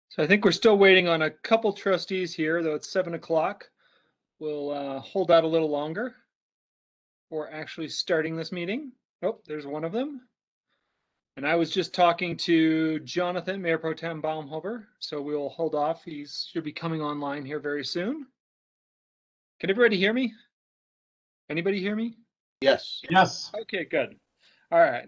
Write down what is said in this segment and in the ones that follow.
So I think we're still waiting on a couple trustees here, though it's 7 o'clock. We'll hold out a little longer for actually starting this meeting. Oh, there's one of them. And I was just talking to Jonathan, Mayor Pro Tem Baumhofer, so we'll hold off. He should be coming online here very soon. Can everybody hear me? Anybody hear me? Yes. Yes. Okay, good. All right.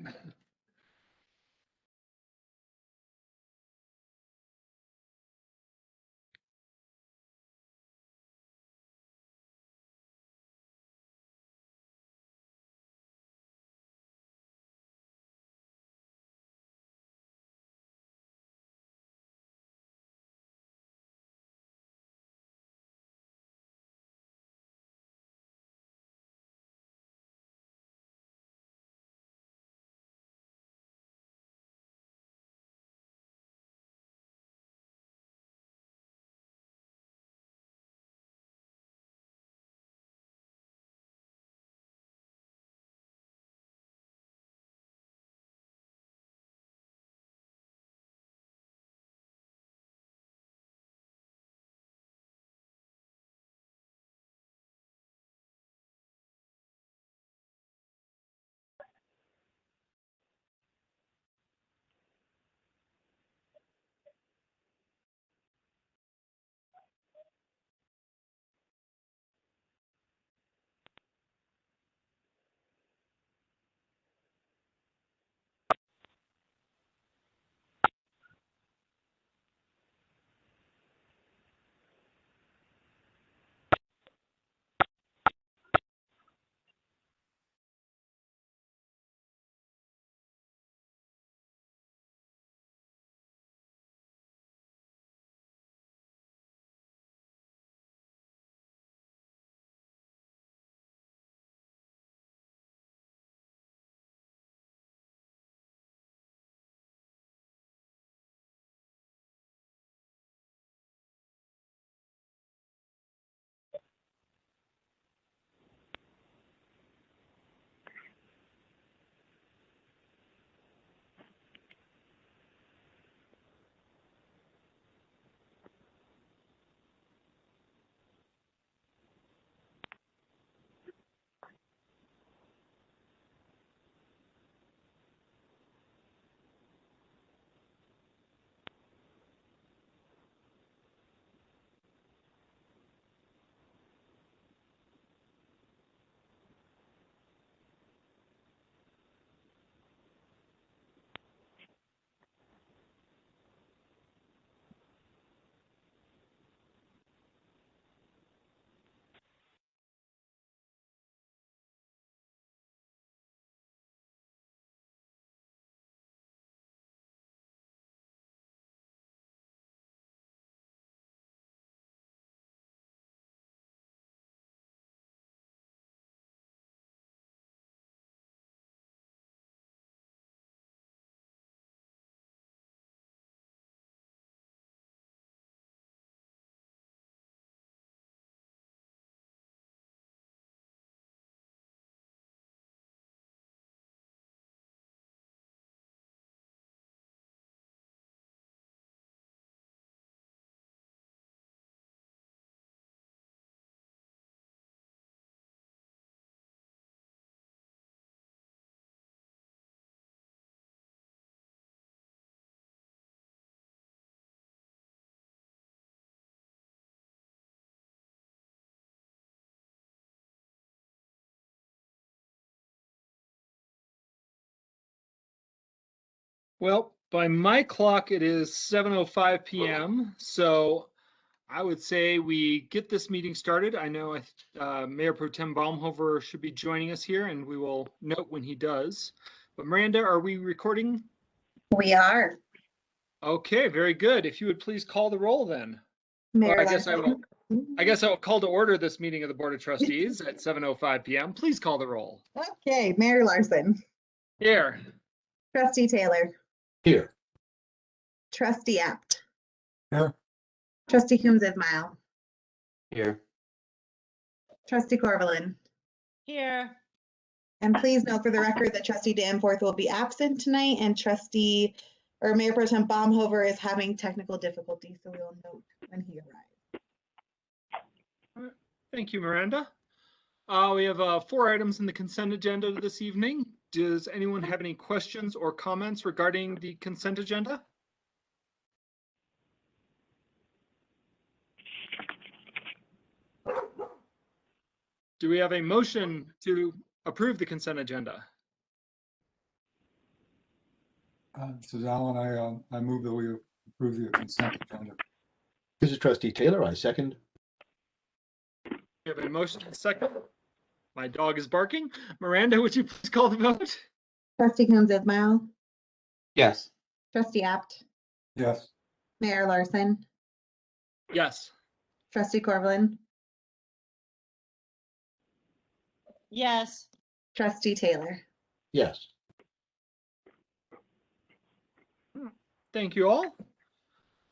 Well, by my clock, it is 7:05 p.m. So I would say we get this meeting started. I know Mayor Pro Tem Baumhofer should be joining us here, and we will note when he does. But Miranda, are we recording? We are. Okay, very good. If you would please call the roll then. Mayor Or I guess I Larson. will. I guess I will call to order this meeting of the Board of Trustees at 7:05 p.m. Please call the roll. Okay, Mayor Larson. Here. Trustee Taylor. Here. Trustee Apt. Here. Trustee Coombs Ismail. Here. Trustee Corvallin. Here. And please note for the record that Trustee Danforth will be absent tonight and Trustee or Mayor Pro Tem Baumhover is having technical difficulties, so we'll note when he arrives. Thank you, Miranda. We have 4 items in the consent agenda this evening. Does anyone have any questions or comments regarding the consent agenda? Do we have a motion to approve the consent agenda? This is Alan. I move that we approve the consent agenda. This is Trustee Taylor. I second. We have a motion and a second. My dog is barking. Miranda, would you please call the vote? Trustee Coombs Ismail, Yes. Trustee Apt, Yes. Mayor Larson, Yes. Trustee Corvallin, Yes. Trustee Taylor. Yes. Thank you all.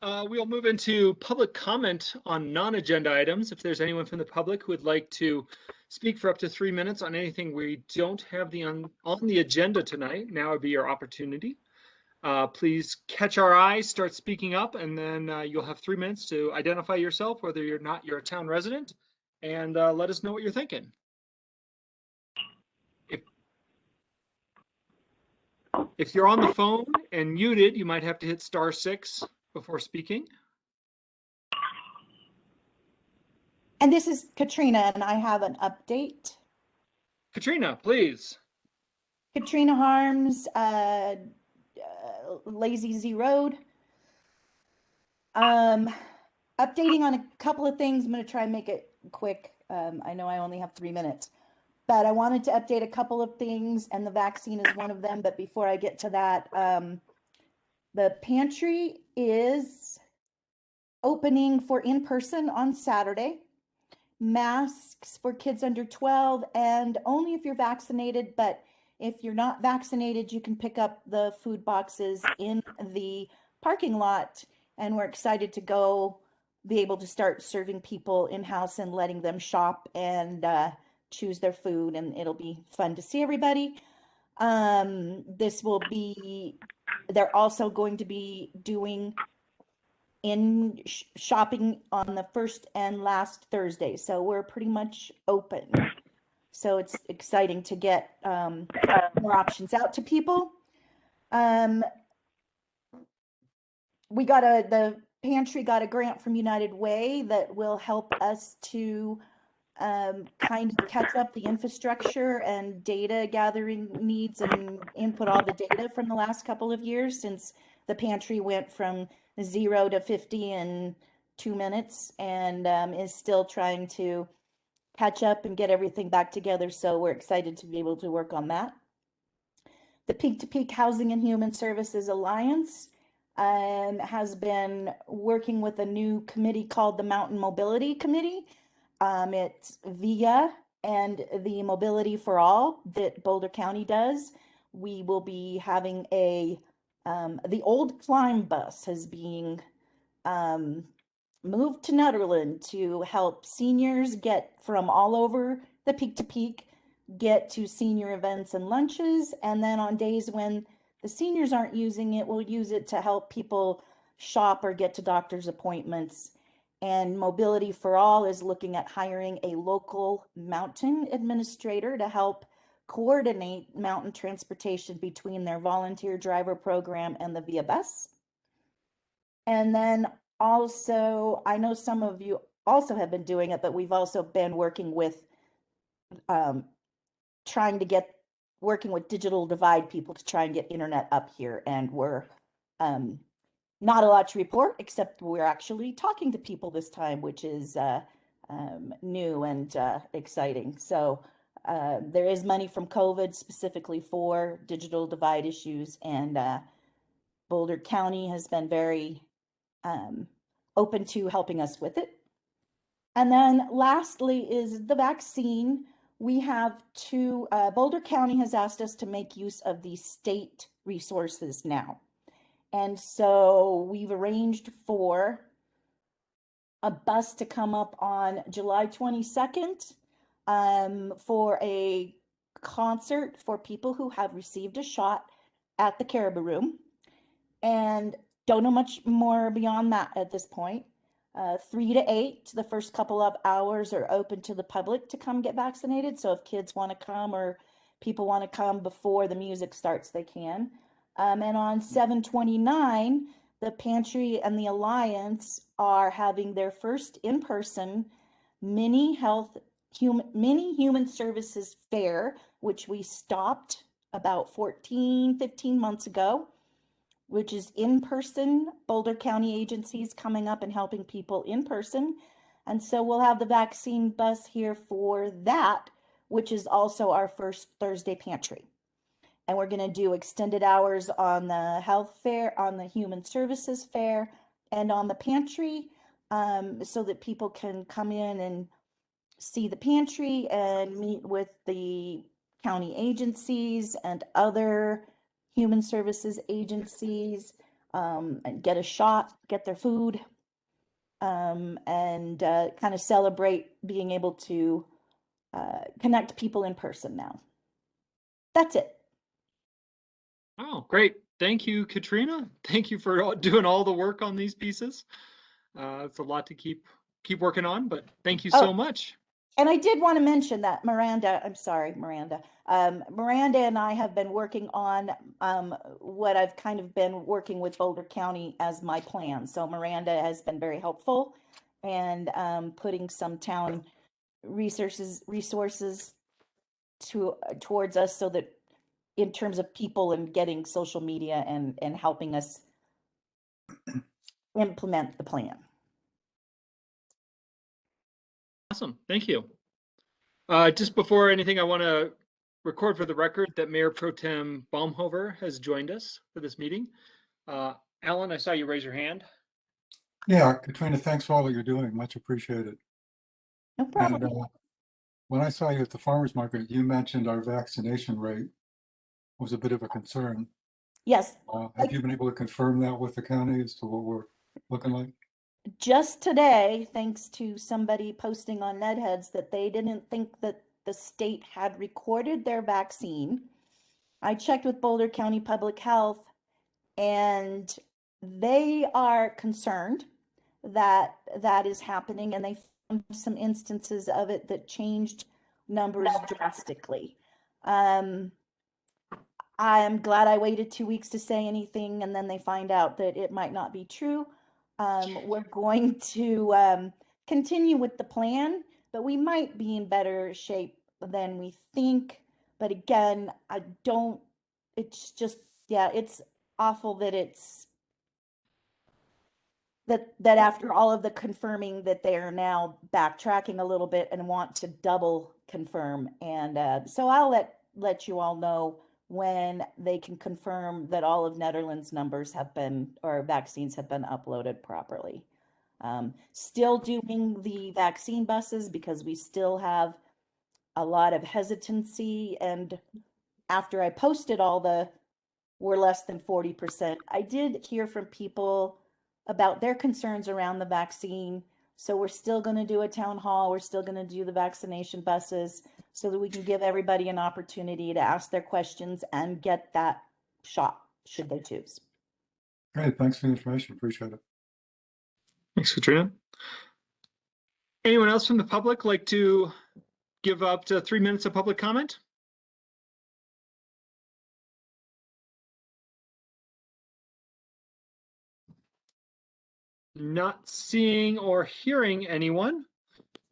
We'll move into public comment on non-agenda items. If there's anyone from the public who would like to speak for up to 3 minutes on anything we don't have on the agenda tonight, now would be your opportunity. Please catch our eye, start speaking up, and then you'll have 3 minutes to identify yourself, whether you're a town resident, and let us know what you're thinking. If you're on the phone and muted, you might have to hit *6 before speaking. And this is Katrina, and I have an update. Katrina, please. Katrina Harms, Lazy Z Road. Updating on a couple of things. I'm going to try and make it quick. I know I only have 3 minutes, but I wanted to update a couple of things, and the vaccine is one of them. But before I get to that, the pantry is opening for in-person on Saturday. Masks for kids under 12, and only if you're vaccinated, but if you're not vaccinated, you can pick up the food boxes in the parking lot, and we're excited to go be able to start serving people in-house and letting them shop and choose their food, and it'll be fun to see everybody. This will be, they're also going to be doing in shopping on the first and last Thursday. So we're pretty much open. So it's exciting to get more options out to people. The pantry got a grant from United Way that will help us to kind of catch up the infrastructure and data gathering needs and input all the data from the last couple of years, since the pantry went from 0 to 50 in 2 minutes, and is still trying to catch up and get everything back together. So we're excited to be able to work on that. The Peak to Peak Housing and Human Services Alliance has been working with a new committee called the Mountain Mobility Committee. It's VIA and the Mobility for All that Boulder County does. We will be having the old Climb bus is being moved to Nederland to help seniors get from all over the Peak to Peak, get to senior events and lunches. And then on days when the seniors aren't using it, we'll use it to help people shop or get to doctor's appointments. And Mobility for All is looking at hiring a local mountain administrator to help coordinate mountain transportation between their volunteer driver program and the VIA bus. And then also, I know some of you also have been doing it, but we've also been working with working with Digital Divide people to try and get internet up here. And we're not a lot to report, except we're actually talking to people this time, which is new and exciting. So there is money from COVID specifically for Digital Divide issues, and Boulder County has been very open to helping us with it. And then lastly is the vaccine. We have Boulder County has asked us to make use of the state resources now. And so we've arranged for a bus to come up on July 22nd for a concert for people who have received a shot at the Caribou Room. and don't know much more beyond that at this point. 3 to 8, the first couple of hours are open to the public to come get vaccinated. So if kids want to come or people want to come before the music starts, they can. And on 7/29, the Pantry and the Alliance are having their first in-person mini human services fair, which we stopped about 15 months ago, which is in person, Boulder County agencies coming up and helping people in person. And so we'll have the vaccine bus here for that, which is also our first Thursday pantry. And we're going to do extended hours on the health fair, on the human services fair, and on the pantry, so that people can come in and see the pantry and meet with the county agencies and other human services agencies, and get a shot, get their food, and kind of celebrate being able to connect people in person now. That's it. Oh, great. Thank you, Katrina. Thank you for doing all the work on these pieces. It's a lot to keep working on, but thank you so Oh. much. And I did want to mention that Miranda and I have been working on what I've kind of been working with Boulder County as my plan. So Miranda has been very helpful and putting some town resources towards us, so that in terms of people and getting social media and helping us implement the plan. Awesome. Thank you. Just before anything, I want to record for the record that Mayor Pro Tem Baumhover has joined us for this meeting. Alan, I saw you raise your hand. Yeah, Katrina, thanks for all that you're doing. Much appreciated. No problem. And when I saw you at the farmer's market, you mentioned our vaccination rate was a bit of a concern. Yes. Have you been able to confirm that with the county as to what we're looking like? Just today, thanks to somebody posting on Nedheads that they didn't think that the state had recorded their vaccine, I checked with Boulder County Public Health, and they are concerned that that is happening, and they found some instances of it that changed numbers drastically. I am glad I waited 2 weeks to say anything, and then they find out that it might not be true. We're going to continue with the plan, but we might be in better shape than we think. But again, it's just, yeah, it's awful that that after all of the confirming that they are now backtracking a little bit and want to double confirm. And so I'll let you all know when they can confirm that all of Netherlands numbers have been, or vaccines have been uploaded properly. Still doing the vaccine buses because we still have a lot of hesitancy. And after I posted we're less than 40%, I did hear from people about their concerns around the vaccine. So we're still going to do a town hall. We're still going to do the vaccination buses so that we can give everybody an opportunity to ask their questions and get that shot should they choose. Great, thanks for the information. Appreciate it. Thanks, Katrina. Anyone else from the public like to give up to 3 minutes of public comment? Not seeing or hearing anyone,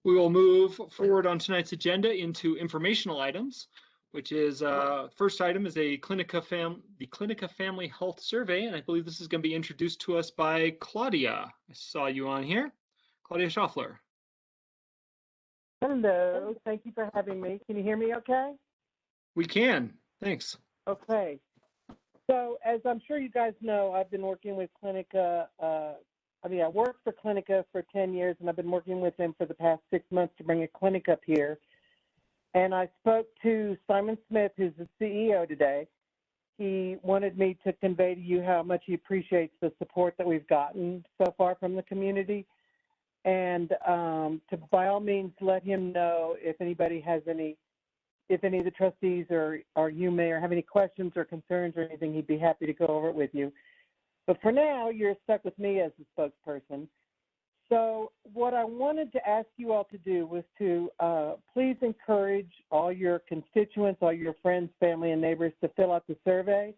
we will move forward on tonight's agenda into informational items, which is first item is the Clinica Family Health Survey, and I believe this is going to be introduced to us by Claudia. I saw you on here, Claudia Schaffler. Hello, thank you for having me. Can you hear me okay? We can, thanks. Okay. So as I'm sure you guys know, I've been working with Clinica. I worked for Clinica for 10 years, and I've been working with them for the past 6 months to bring a clinic up here. And I spoke to Simon Smith, who's the CEO today. He wanted me to convey to you how much he appreciates the support that we've gotten so far from the community. And to by all means let him know if anybody has if any of the trustees or you may have any questions or concerns or anything, he'd be happy to go over it with you. But for now, you're stuck with me as the spokesperson. So what I wanted to ask you all to do was to please encourage all your constituents, all your friends, family, and neighbors to fill out the survey.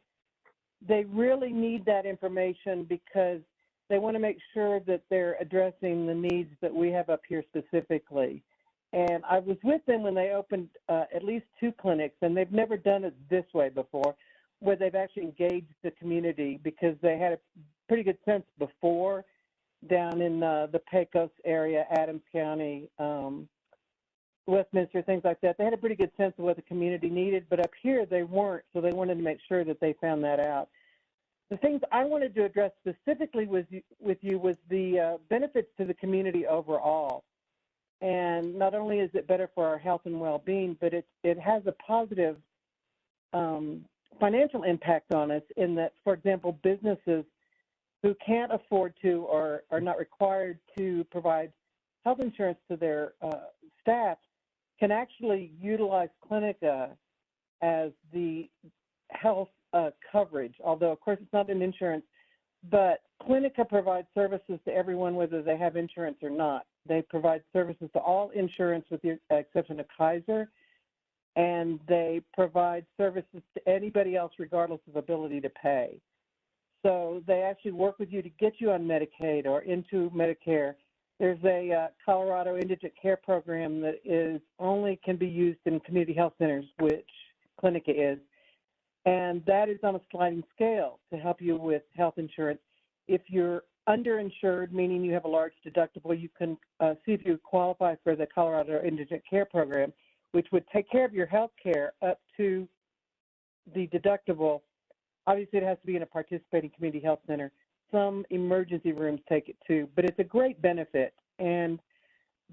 They really need that information because they want to make sure that they're addressing the needs that we have up here specifically. And I was with them when they opened at least 2 clinics, and they've never done it this way before, where they've actually engaged the community, because they had a pretty good sense before down in the Pecos area, Adams County, Westminster, things like that. They had a pretty good sense of what the community needed, but up here they weren't, so they wanted to make sure that they found that out. The things I wanted to address specifically with you was the benefits to the community overall. And not only is it better for our health and well-being, but it has a positive financial impact on us in that, for example, businesses who can't afford to or are not required to provide health insurance to their staff can actually utilize Clinica as the health coverage, although, of course, it's not an insurance, but Clinica provides services to everyone whether they have insurance or not. They provide services to all insurance with the exception of Kaiser, and they provide services to anybody else regardless of ability to pay. So they actually work with you to get you on Medicaid or into Medicare. There's a Colorado Indigent Care Program that can be used in community health centers, which Clinica is. And that is on a sliding scale to help you with health insurance. If you're underinsured, meaning you have a large deductible, you can see if you qualify for the Colorado Indigent Care Program, which would take care of your health care up to the deductible. Obviously, it has to be in a participating community health center. Some emergency rooms take it too, but it's a great benefit. And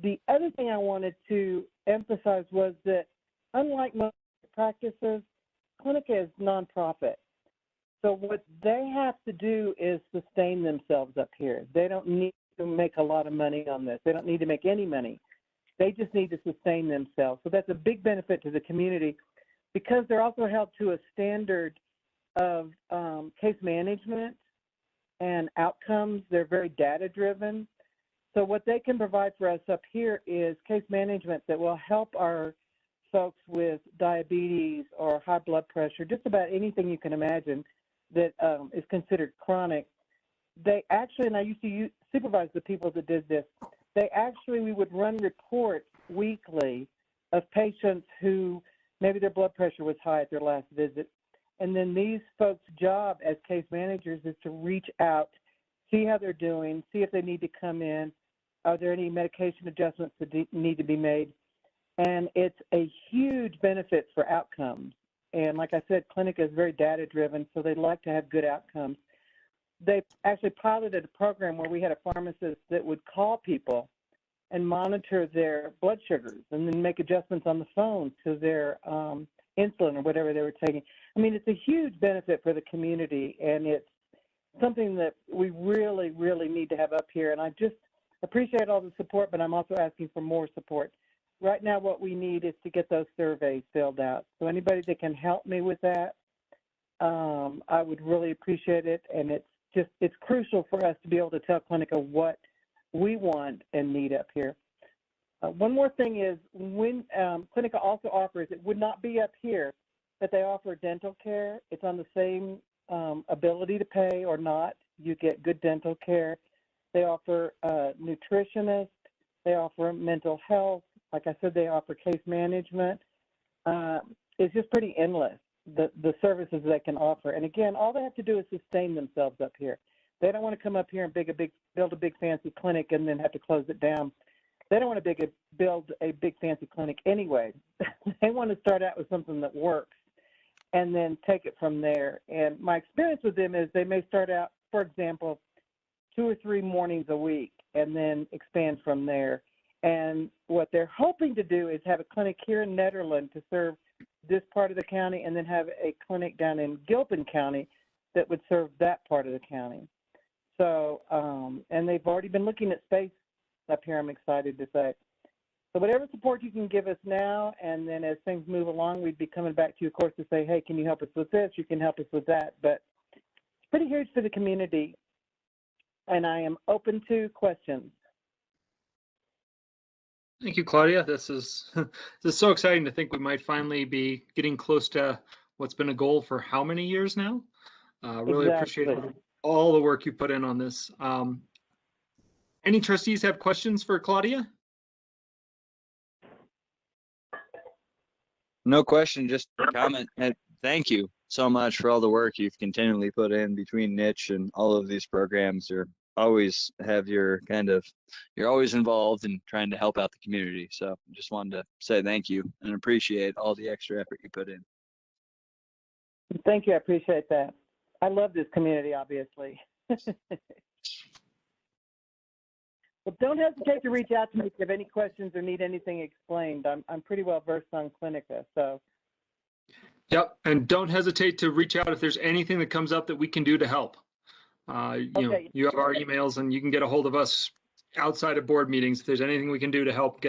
the other thing I wanted to emphasize was that unlike most practices, Clinica is nonprofit. So what they have to do is sustain themselves up here. They don't need to make a lot of money on this. They don't need to make any money. They just need to sustain themselves. So that's a big benefit to the community because they're also held to a standard of case management and outcomes. They're very data-driven. So what they can provide for us up here is case management that will help our folks with diabetes or high blood pressure, just about anything you can imagine that is considered chronic. They actually, and I used to supervise the people that did this, we would run reports weekly of patients who maybe their blood pressure was high at their last visit. And then these folks' job as case managers is to reach out, see how they're doing, see if they need to come in, are there any medication adjustments that need to be made. And it's a huge benefit for outcomes. And like I said, Clinica is very data-driven, so they like to have good outcomes. They actually piloted a program where we had a pharmacist that would call people and monitor their blood sugars and then make adjustments on the phone to their insulin or whatever they were taking. I mean, it's a huge benefit for the community, and it's something that we really, really need to have up here. And I just appreciate all the support, but I'm also asking for more support. Right now, what we need is to get those surveys filled out. So anybody that can help me with that, I would really appreciate it. And it's crucial for us to be able to tell Clinica what we want and need up here. One more thing is when Clinica also offers, it would not be up here, but they offer dental care. It's on the same ability to pay or not. You get good dental care. They offer nutritionists. They offer mental health. Like I said, they offer case management. It's just pretty endless, the services they can offer. And again, all they have to do is sustain themselves up here. They don't want to come up here and build a big fancy clinic and then have to close it down. They don't want to build a big fancy clinic anyway. They want to start out with something that works and then take it from there. And my experience with them is they may start out, for example, 2 or 3 mornings a week and then expand from there. And what they're hoping to do is have a clinic here in Nederland to serve this part of the county and then have a clinic down in Gilpin County that would serve that part of the county. So, and they've already been looking at space up here, I'm excited to say. So whatever support you can give us now, and then as things move along, we'd be coming back to you, of course, to say, hey, can you help us with this? You can help us with that. But pretty huge for the community, and I am open to questions. Thank you, Claudia. This is this is so exciting to think we might finally be getting close to what's been a goal for how many years now. Really appreciate Exactly. all the work you put in on this. Any trustees have questions for Claudia? No question, just comment. And thank you so much for all the work you've continually put in between niche and all of these programs. You're always have your you're always involved in trying to help out the community. So just wanted to say thank you and appreciate all the extra effort you put in. Thank you. I appreciate that. I love this community, obviously. Well, don't hesitate to reach out to me if you have any questions or need anything explained. I'm pretty well versed on Clinica, so. Yep, and don't hesitate to reach out if there's anything that comes up that we can do to help. You know, Okay. you have our emails and you can get a hold of us outside of board meetings. If there's anything we can do to help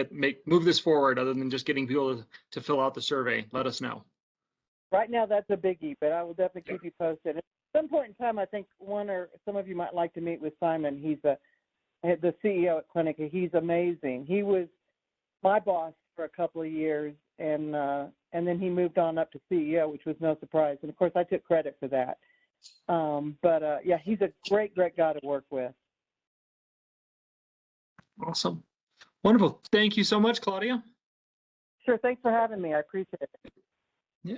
move this forward other than just getting people to fill out the survey, let us know. Right now, that's a biggie, but I will definitely keep you posted. At some point in time, I think one or some of you might like to meet with Simon. He's the CEO at Clinica. He's amazing. He was my boss for a couple of years, and then he moved on up to CEO, which was no surprise. And of course, I took credit for that. Yeah, he's a great guy to work with. Awesome. Wonderful. Thank you so much, Claudia. Sure. Thanks for having me. I appreciate it. Yeah.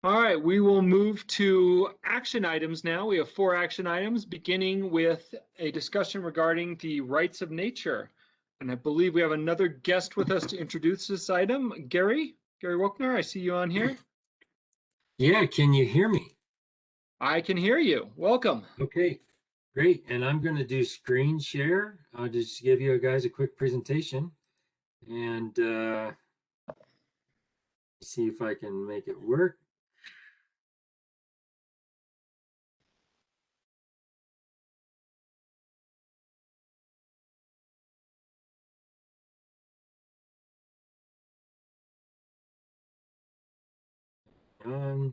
All right, we will move to action items now. We have 4 action items, beginning with a discussion regarding the rights of nature. And I believe we have another guest with us to introduce this item. Gary Wochner, I see you on here. Yeah, can you hear me? I can hear you. Welcome. Okay, great. And I'm going to do screen share. I'll just give you guys a quick presentation and see if I can make it work. On.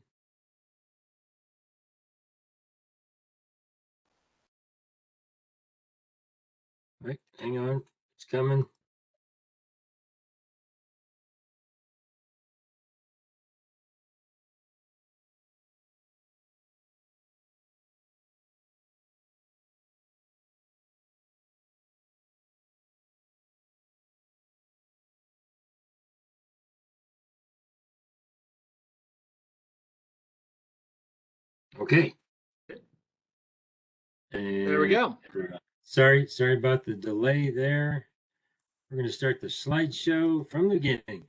Right, hang on, it's coming. Okay. There we go. Sorry about the delay there. We're going to start the slideshow from the beginning.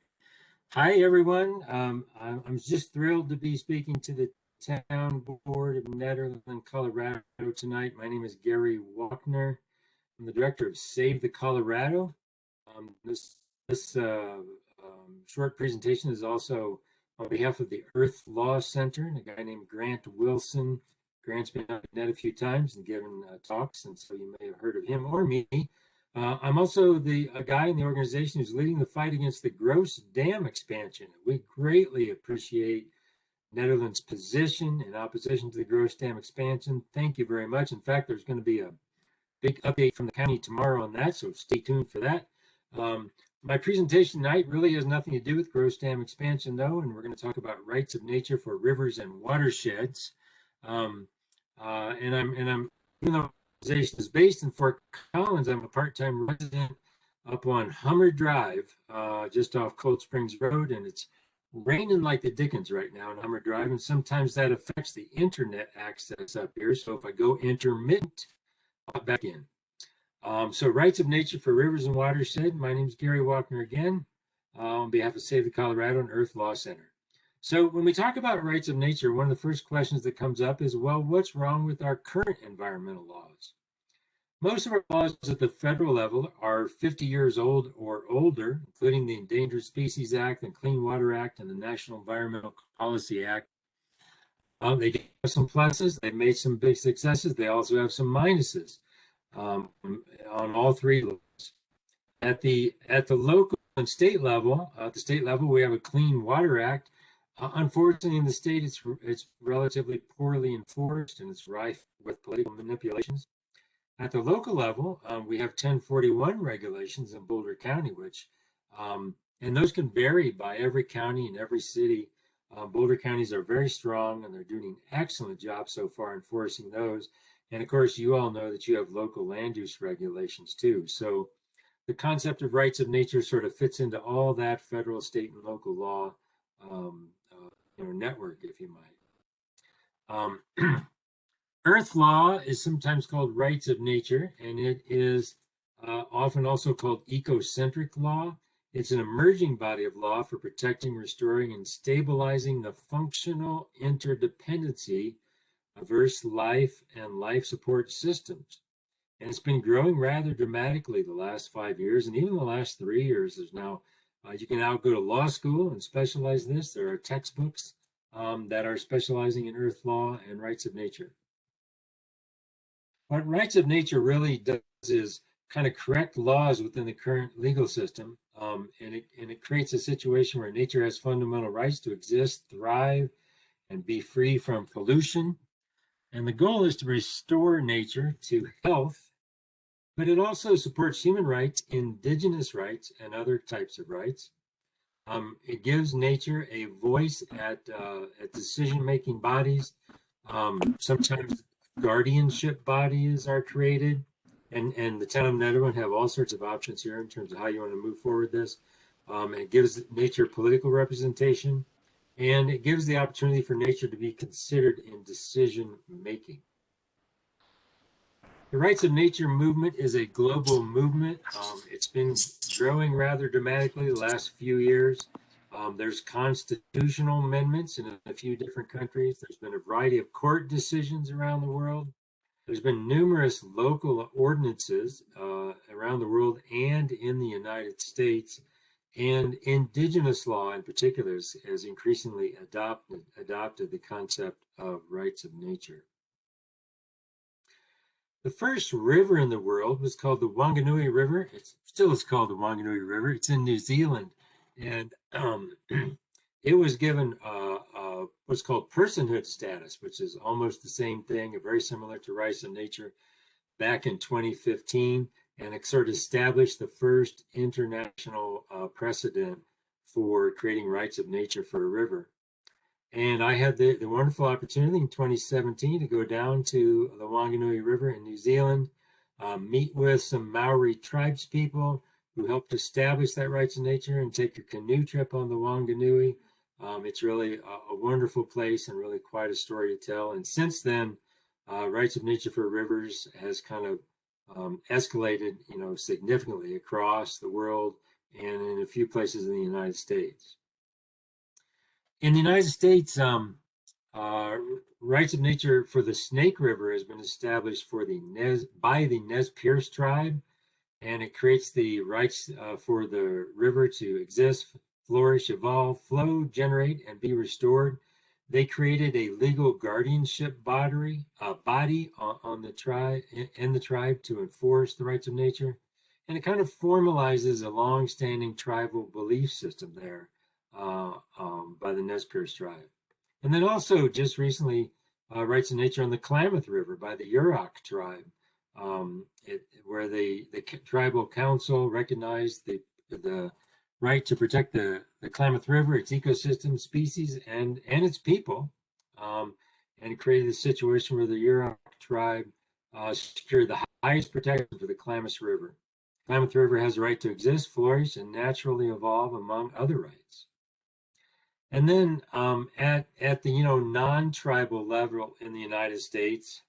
Hi, everyone. I'm just thrilled to be speaking to the Town Board of Nederland, Colorado tonight. My name is Gary Wochner. I'm the director of Save the Colorado. This short presentation is also on behalf of the Earth Law Center and a guy named Grant Wilson. Grant's been on the net a few times and given talks, and so you may have heard of him or me. I'm also a guy in the organization who's leading the fight against the Gross Dam expansion. We greatly appreciate Netherlands' position in opposition to the Gross Dam expansion. Thank you very much. In fact, there's going to be a big update from the county tomorrow on that, so stay tuned for that. My presentation tonight really has nothing to do with Gross Dam expansion, though, and we're going to talk about rights of nature for rivers and watersheds. And I'm even though the organization is based in Fort Collins, I'm a part-time resident up on Hummer Drive, just off Cold Springs Road, and it's raining like the dickens right now on Hummer Drive, and sometimes that affects the internet access up here. So if I go intermittent, I'll back in. So rights of nature for rivers and watershed. My name is Gary Wochner again, on behalf of Save the Colorado and Earth Law Center. So when we talk about rights of nature, one of the first questions that comes up is, well, what's wrong with our current environmental laws? Most of our laws at the federal level are 50 years old or older, including the Endangered Species Act and Clean Water Act and the National Environmental Policy Act. They have some pluses, they've made some big successes, they also have some minuses. On all 3 levels. At the local and state level, we have a Clean Water Act. Unfortunately, in the state, it's relatively poorly enforced and it's rife with political manipulations. At the local level, we have 1041 regulations in Boulder County, and those can vary by every county and every city. Boulder counties are very strong and they're doing an excellent job so far enforcing those. And of course, you all know that you have local land use regulations too. So the concept of rights of nature sort of fits into all that federal, state, and local law network, if you might. Earth law is sometimes called rights of nature, and it is often also called ecocentric law. It's an emerging body of law for protecting, restoring, and stabilizing the functional interdependency of Earth's life and life support systems. And it's been growing rather dramatically the last 5 years, and even the last 3 years. There's now, you can now go to law school and specialize in this. There are textbooks that are specializing in Earth law and rights of nature. What rights of nature really does is kind of correct laws within the current legal system, and it creates a situation where nature has fundamental rights to exist, thrive, and be free from pollution. And the goal is to restore nature to health, but it also supports human rights, indigenous rights, and other types of rights. It gives nature a voice at decision-making bodies. Sometimes guardianship bodies are created, and the town of Nederland have all sorts of options here in terms of how you want to move forward this. It gives nature political representation, and it gives the opportunity for nature to be considered in decision making. The rights of nature movement is a global movement. It's been growing rather dramatically the last few years. There's constitutional amendments in a few different countries. There's been a variety of court decisions around the world. There's been numerous local ordinances around the world and in the United States. And indigenous law in particular has increasingly adopted the concept of rights of nature. The first river in the world was called the Wanganui River. It still is called the Wanganui River. It's in New Zealand. And it was given what's called personhood status, which is almost the same thing, very similar to rights of nature, back in 2015. And it sort of established the first international precedent for creating rights of nature for a river. And I had the wonderful opportunity in 2017 to go down to the Wanganui River in New Zealand, meet with some Maori tribes people who helped establish that rights of nature, and take a canoe trip on the Wanganui. It's really a wonderful place and really quite a story to tell. And since then, rights of nature for rivers has kind of escalated, significantly across the world and in a few places in the United States. In the United States, rights of nature for the Snake River has been established by the Nez Perce tribe, and it creates the rights for the river to exist, flourish, evolve, flow, generate, and be restored. They created a legal guardianship body on the tribe to enforce the rights of nature, and it kind of formalizes a long-standing tribal belief system there. By the Nez Perce tribe. And then also just recently, rights of nature on the Klamath River by the Yurok tribe, where the tribal council recognized the right to protect the Klamath River, its ecosystem, species, and its people, and created a situation where the Yurok tribe secured the highest protection for the Klamath River. Klamath River has a right to exist, flourish, and naturally evolve, among other rights. And then at the non-tribal level in the United States,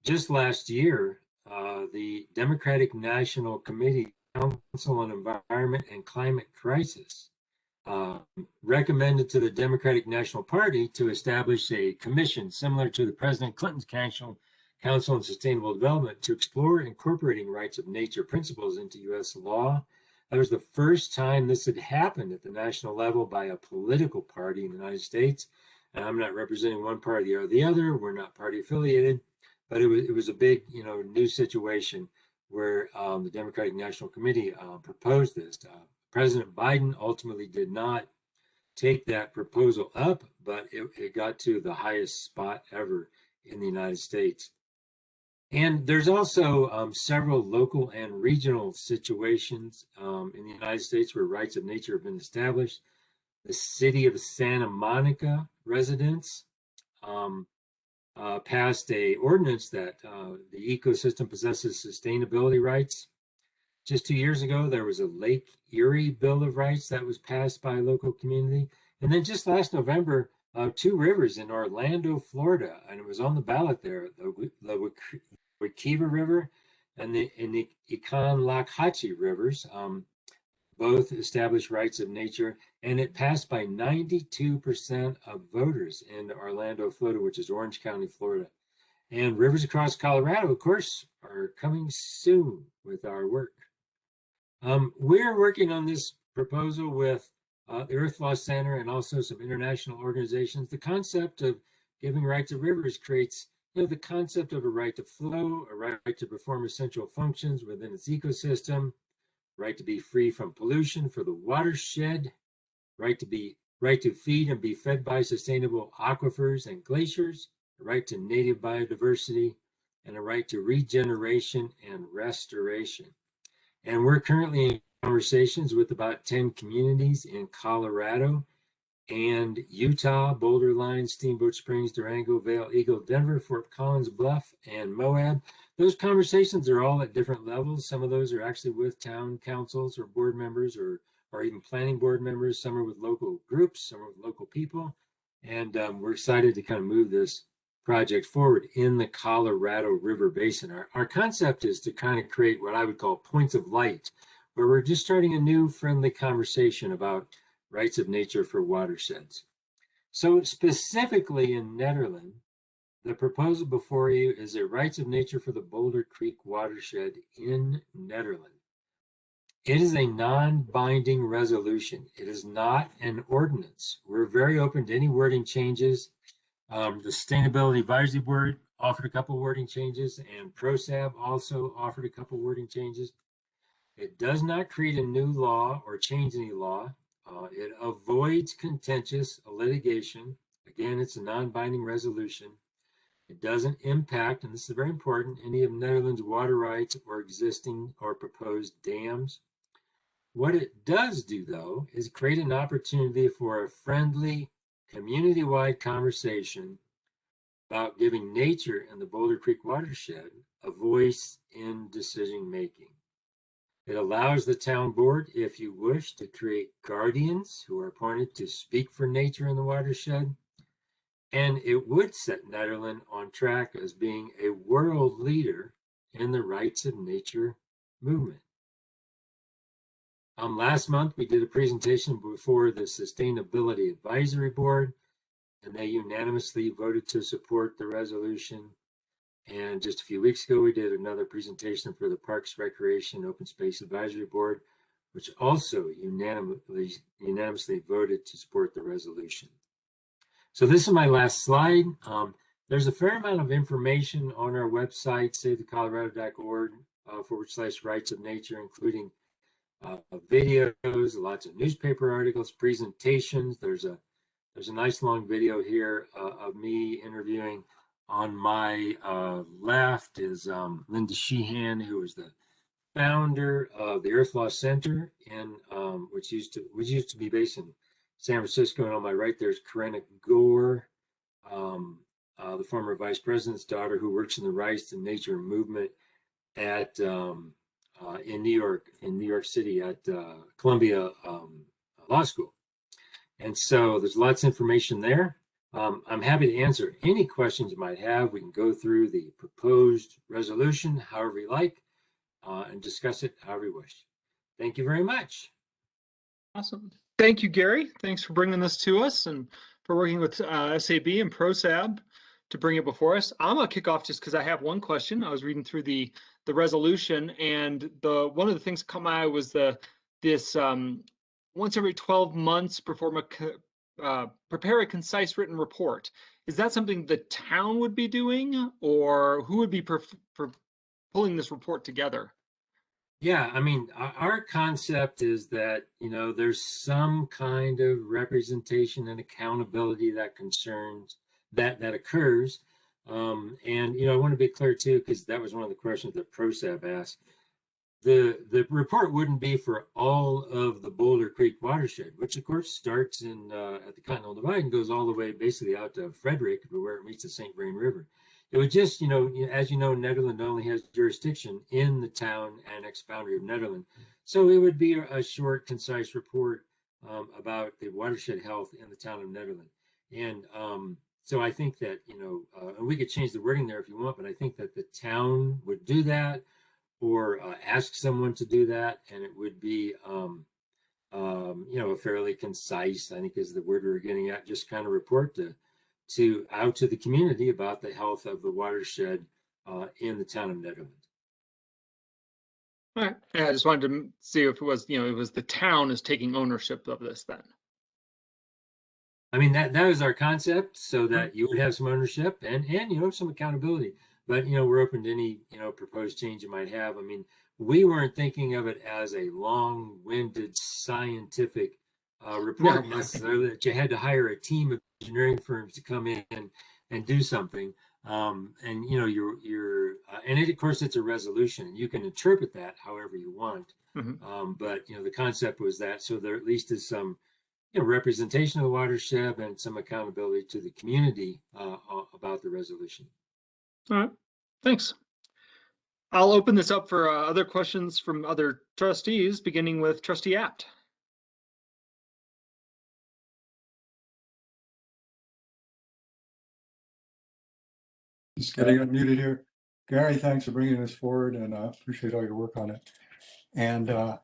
just last year, the Democratic National Committee Council on Environment and Climate Crisis recommended to the Democratic National Party to establish a commission similar to the President Clinton's Council on Sustainable Development to explore incorporating rights of nature principles into U.S. law. That was the first time this had happened at the national level by a political party in the United States. And I'm not representing one party or the other. We're not party affiliated, but it was a big, new situation where the Democratic National Committee proposed this. President Biden ultimately did not take that proposal up, but it got to the highest spot ever in the United States. And there's also several local and regional situations in the United States where rights of nature have been established. The city of Santa Monica residents passed a ordinance that the ecosystem possesses sustainability rights. Just 2 years ago, there was a Lake Erie Bill of Rights that was passed by a local community. And then just last November, 2 rivers in Orlando, Florida, and it was on the ballot there, the Wekiva River and the Econlockhatchee rivers, both established rights of nature, and it passed by 92% of voters in Orlando, Florida, which is Orange County, Florida. And rivers across Colorado, of course, are coming soon with our work. We're working on this proposal with the Earth Law Center and also some international organizations. The concept of giving rights of rivers creates, the concept of a right to flow, a right to perform essential functions within its ecosystem, right to be free from pollution for the watershed, right to feed and be fed by sustainable aquifers and glaciers, a right to native biodiversity, and a right to regeneration and restoration. And we're currently in conversations with about 10 communities in Colorado and Utah, Boulder Line, Steamboat Springs, Durango, Vail, Eagle, Denver, Fort Collins, Bluff, and Moab. Those conversations are all at different levels. Some of those are actually with town councils or board members or even planning board members. Some are with local groups, some are with local people. And we're excited to kind of move this project forward in the Colorado River Basin. Our concept is to kind of create what I would call points of light, where we're just starting a new friendly conversation about rights of nature for watersheds. So specifically in Nederland, the proposal before you is a rights of nature for the Boulder Creek watershed in Nederland. It is a non-binding resolution. It is not an ordinance. We're very open to any wording changes. The Sustainability Advisory Board offered a couple wording changes, and ProSab also offered a couple wording changes. It does not create a new law or change any law. It avoids contentious litigation. Again, it's a non-binding resolution. It doesn't impact, and this is very important, any of Netherlands' water rights or existing or proposed dams. What it does do, though, is create an opportunity for a friendly, community-wide conversation about giving nature and the Boulder Creek watershed a voice in decision-making. It allows the town board, if you wish, to create guardians who are appointed to speak for nature in the watershed. And it would set Nederland on track as being a world leader in the rights of nature movement. Last month, we did a presentation before the Sustainability Advisory Board, and they unanimously voted to support the resolution. And just a few weeks ago, we did another presentation for the Parks, Recreation, Open Space Advisory Board, which also unanimously voted to support the resolution. So this is my last slide. There's a fair amount of information on our website, savethecolorado.org /rights of nature, including videos, lots of newspaper articles, presentations. There's a nice long video here of me interviewing. On my left is Linda Sheehan, who is the founder of the Earth Law Center, which used to be based in San Francisco. And on my right there's Corinna Gore, the former vice president's daughter, who works in the rights and nature movement at in New York City at Columbia Law School. And so there's lots of information there. I'm happy to answer any questions you might have. We can go through the proposed resolution however you like and discuss it however you wish. Thank you very much. Awesome. Thank you, Gary. Thanks for bringing this to us and for working with SAB and ProSab to bring it before us. I'm gonna kick off just because I have one question. I was reading through the resolution, and one of the things that caught my eye was this once every 12 months prepare a concise written report. Is that something the town would be doing, or who would be pulling this report together? Yeah, I mean, our concept is that, there's some kind of representation and accountability that concerns that occurs. And, I want to be clear too, because that was one of the questions that ProSab asked. The report wouldn't be for all of the Boulder Creek watershed, which of course starts in at the Continental Divide and goes all the way basically out to Frederick, where it meets the St. Vrain River. It would just, as you know, Nederland only has jurisdiction in the town annex boundary of Nederland. So it would be a short, concise report about the watershed health in the town of Nederland. And so I think that, and we could change the wording there if you want, but I think that the town would do that, or ask someone to do that, and it would be, a fairly concise, I think is the word we were getting at, just kind of report to out to the community about the health of the watershed in the town of Nederland. All right. Yeah, I just wanted to see if it was, it was the town is taking ownership of this then. I mean, that was our concept, so that you would have some ownership and some accountability. But we're open to any proposed change you might have. I mean, we weren't thinking of it as a long-winded scientific report necessarily, that you had to hire a team of engineering firms to come in and do something. And and of course it's a resolution, and you can interpret that however you want. But the concept was that so there at least is some representation of the watershed and some accountability to the community about the resolution. All right, thanks. I'll open this up for other questions from other trustees, beginning with Trustee Apt. Just getting unmuted here. Gary, thanks for bringing this forward, and I appreciate all your work on it. And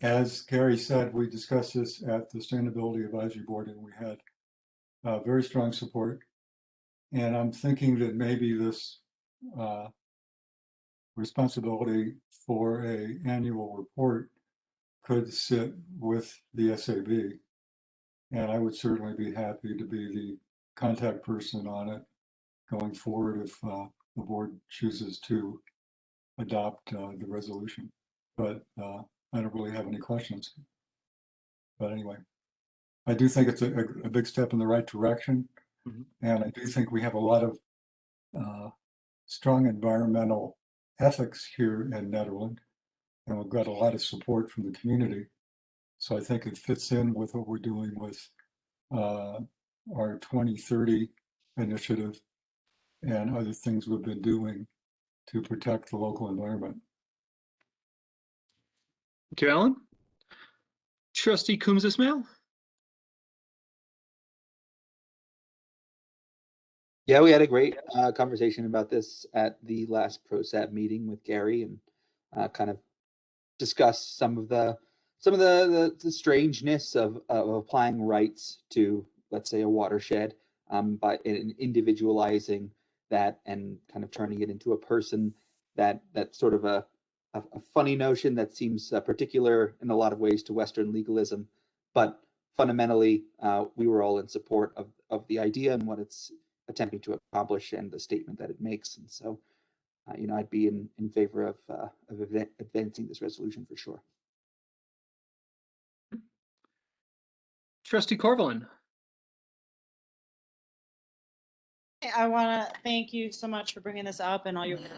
as Gary said, we discussed this at the Sustainability Advisory Board, and we had very strong support. And I'm thinking that maybe this responsibility for an annual report could sit with the SAB. And I would certainly be happy to be the contact person on it going forward if the board chooses to adopt the resolution. But I don't really have any questions. But anyway, I do think it's a big step in the right direction. And I do think we have a lot of strong environmental ethics here in Nederland, and we've got a lot of support from the community. So I think it fits in with what we're doing with our 2030 initiative and other things we've been doing to protect the local environment. Thank you, Alan. Trustee Coombs Ismail. Yeah, we had a great conversation about this at the last ProSab meeting with Gary, and kind of discussed some of the strangeness of applying rights to, let's say, a watershed, by individualizing that and kind of turning it into a person. That's sort of a funny notion that seems particular in a lot of ways to Western legalism, but fundamentally, we were all in support of the idea and what it's attempting to accomplish and the statement that it makes. And so, I'd be in favor of advancing this resolution for sure. Trustee Corvallin. I want to thank you so much for bringing this up and all your work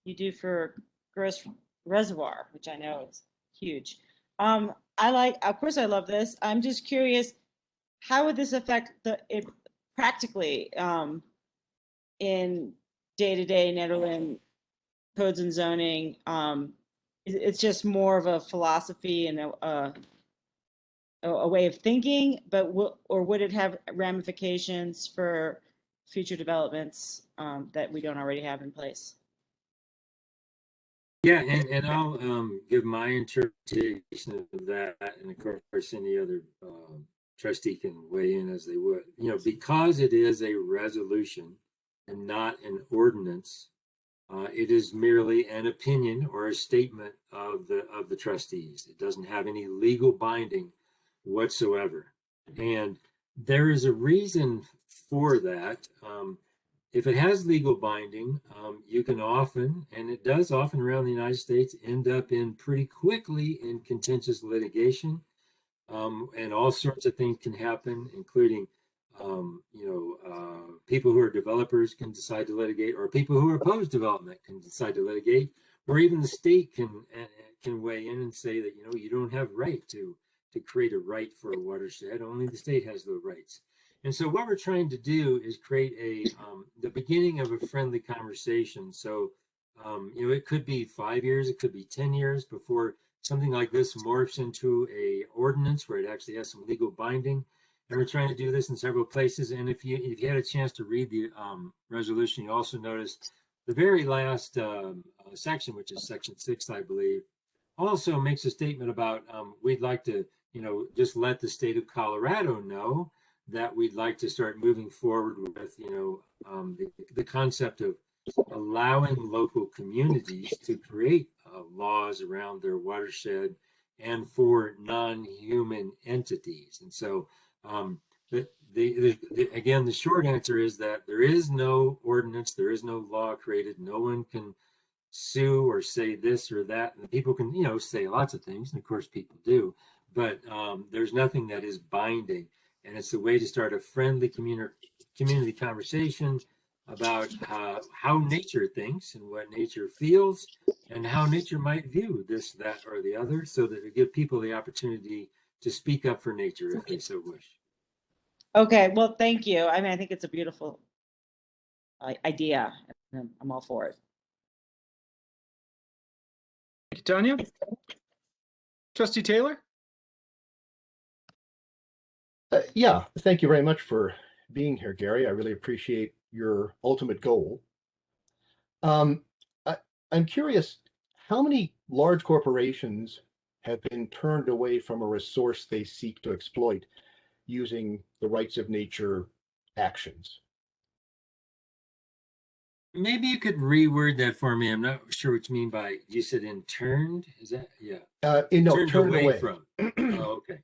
you do for Gross Reservoir, which I know is huge. Of course, I love this. I'm just curious, how would this affect it practically in day-to-day Nederland codes and zoning? It's just more of a philosophy and a way of thinking, but would it have ramifications for future developments that we don't already have in place? Yeah, and I'll give my interpretation of that, and of course any other trustee can weigh in as they would. Because it is a resolution and not an ordinance, it is merely an opinion or a statement of the trustees. It doesn't have any legal binding whatsoever, and there is a reason for that. if it has legal binding, you can often, and it does often around the United States, end up in pretty quickly in contentious litigation. And all sorts of things can happen, including, people who are developers can decide to litigate, or people who oppose development can decide to litigate, or even the state can weigh in and say that, you don't have right to create a right for a watershed. Only the state has the rights. And so what we're trying to do is create the beginning of a friendly conversation. So, it could be 5 years, it could be 10 years before something like this morphs into a ordinance where it actually has some legal binding. And we're trying to do this in several places. And if you had a chance to read the resolution, you also noticed the very last section, which is section 6, I believe, also makes a statement about we'd like to, just let the state of Colorado know that we'd like to start moving forward with, the concept of allowing local communities to create laws around their watershed and for non-human entities. And so again, the short answer is that there is no ordinance, there is no law created. No one can sue or say this or that. And people can, say lots of things, and of course people do, but there's nothing that is binding. And it's a way to start a friendly community conversation about how nature thinks and what nature feels and how nature might view this, that, or the other, so that it give people the opportunity to speak up for nature if they so wish. Okay, well, thank you. I mean, I think it's a beautiful idea. I'm all for it. Thank you, Tanya. Trustee Taylor? Yeah, thank you very much for being here, Gary. I really appreciate your ultimate goal. I'm curious, how many large corporations have been turned away from a resource they seek to exploit using the rights of nature actions? Maybe you could reword that for me. I'm not sure what you mean by, you said interned? Is that, yeah. No, turned away. From. Oh, okay.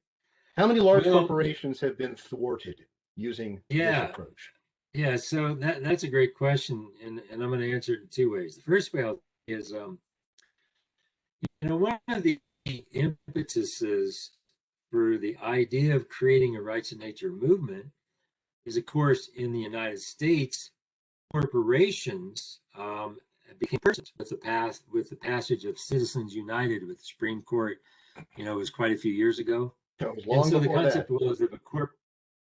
How many large corporations have been thwarted using this approach? Yeah, so that's a great question, and I'm going to answer it in two ways. The first way is, one of the impetuses for the idea of creating a rights of nature movement is, of course, in the United States, corporations became persons with the passage of Citizens United with the Supreme Court. It was quite a few years ago. That was long before the concept was of a corp.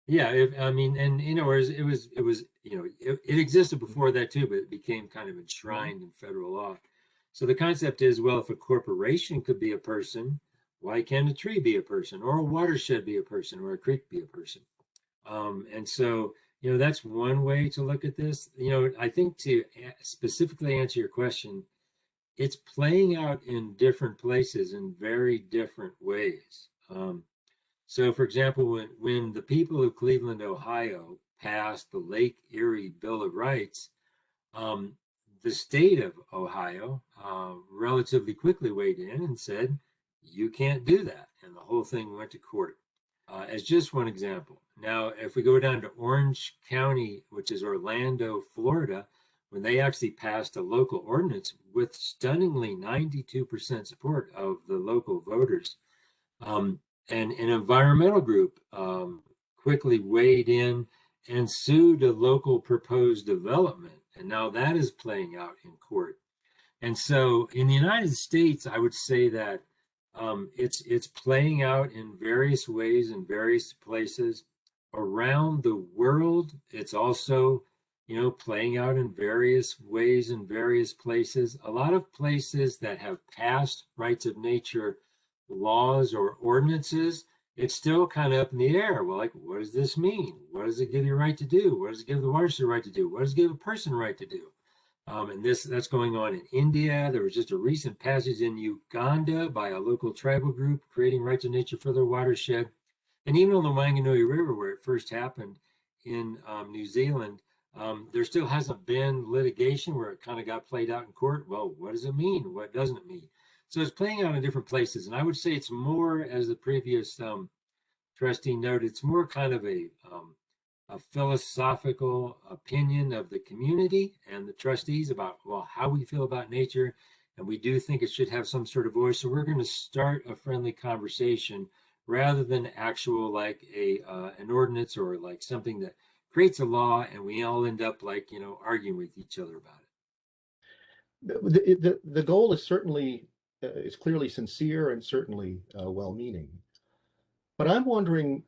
Yeah, it existed before that too, but it became kind of enshrined in federal law. So the concept is, well, if a corporation could be a person, why can't a tree be a person, or a watershed be a person, or a creek be a person? And so, that's one way to look at this. I think to specifically answer your question, it's playing out in different places in very different ways. So, for example, when the people of Cleveland, Ohio passed the Lake Erie Bill of Rights, the state of Ohio relatively quickly weighed in and said, you can't do that. And the whole thing went to court, as just one example. Now, if we go down to Orange County, which is Orlando, Florida, when they actually passed a local ordinance with stunningly 92% support of the local voters, and an environmental group quickly weighed in and sued a local proposed development. And now that is playing out in court. And so in the United States, I would say that it's playing out in various ways in various places. Around the world, it's also, playing out in various ways in various places. A lot of places that have passed rights of nature laws or ordinances, it's still kind of up in the air. Well, like, what does this mean? What does it give you a right to do? What does it give the watershed a right to do? What does it give a person a right to do? And that's going on in India. There was just a recent passage in Uganda by a local tribal group creating rights of nature for their watershed. And even on the Wanganui River, where it first happened in New Zealand, there still hasn't been litigation where it kind of got played out in court. Well, what does it mean? What doesn't it mean? So it's playing out in different places. And I would say it's more, as the previous trustee noted, it's more kind of a a philosophical opinion of the community and the trustees about, well, how we feel about nature. And we do think it should have some sort of voice. So we're going to start a friendly conversation rather than actual like an ordinance or like something that creates a law and we all end up like, arguing with each other about it. The goal is certainly is clearly sincere and certainly well-meaning. But I'm wondering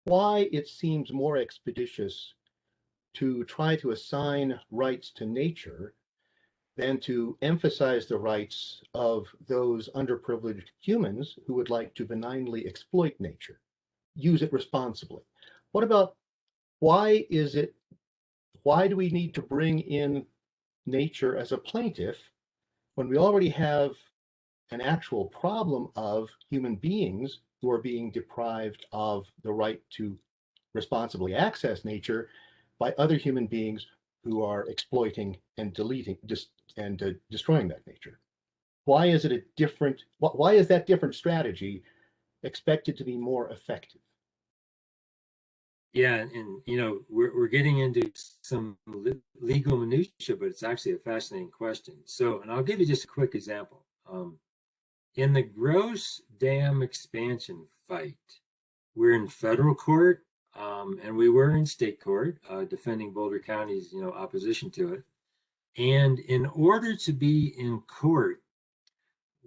why it seems more expeditious to try to assign rights to nature than to emphasize the rights of those underprivileged humans who would like to benignly exploit nature, use it responsibly. What about why do we need to bring in nature as a plaintiff when we already have an actual problem of human beings who are being deprived of the right to responsibly access nature by other human beings who are exploiting and destroying that nature? Why is that different strategy expected to be more effective? Yeah, and we're getting into some legal minutia, but it's actually a fascinating question. So, and I'll give you just a quick example. In the Gross Dam expansion fight, we're in federal court, and we were in state court defending Boulder County's opposition to it. And in order to be in court,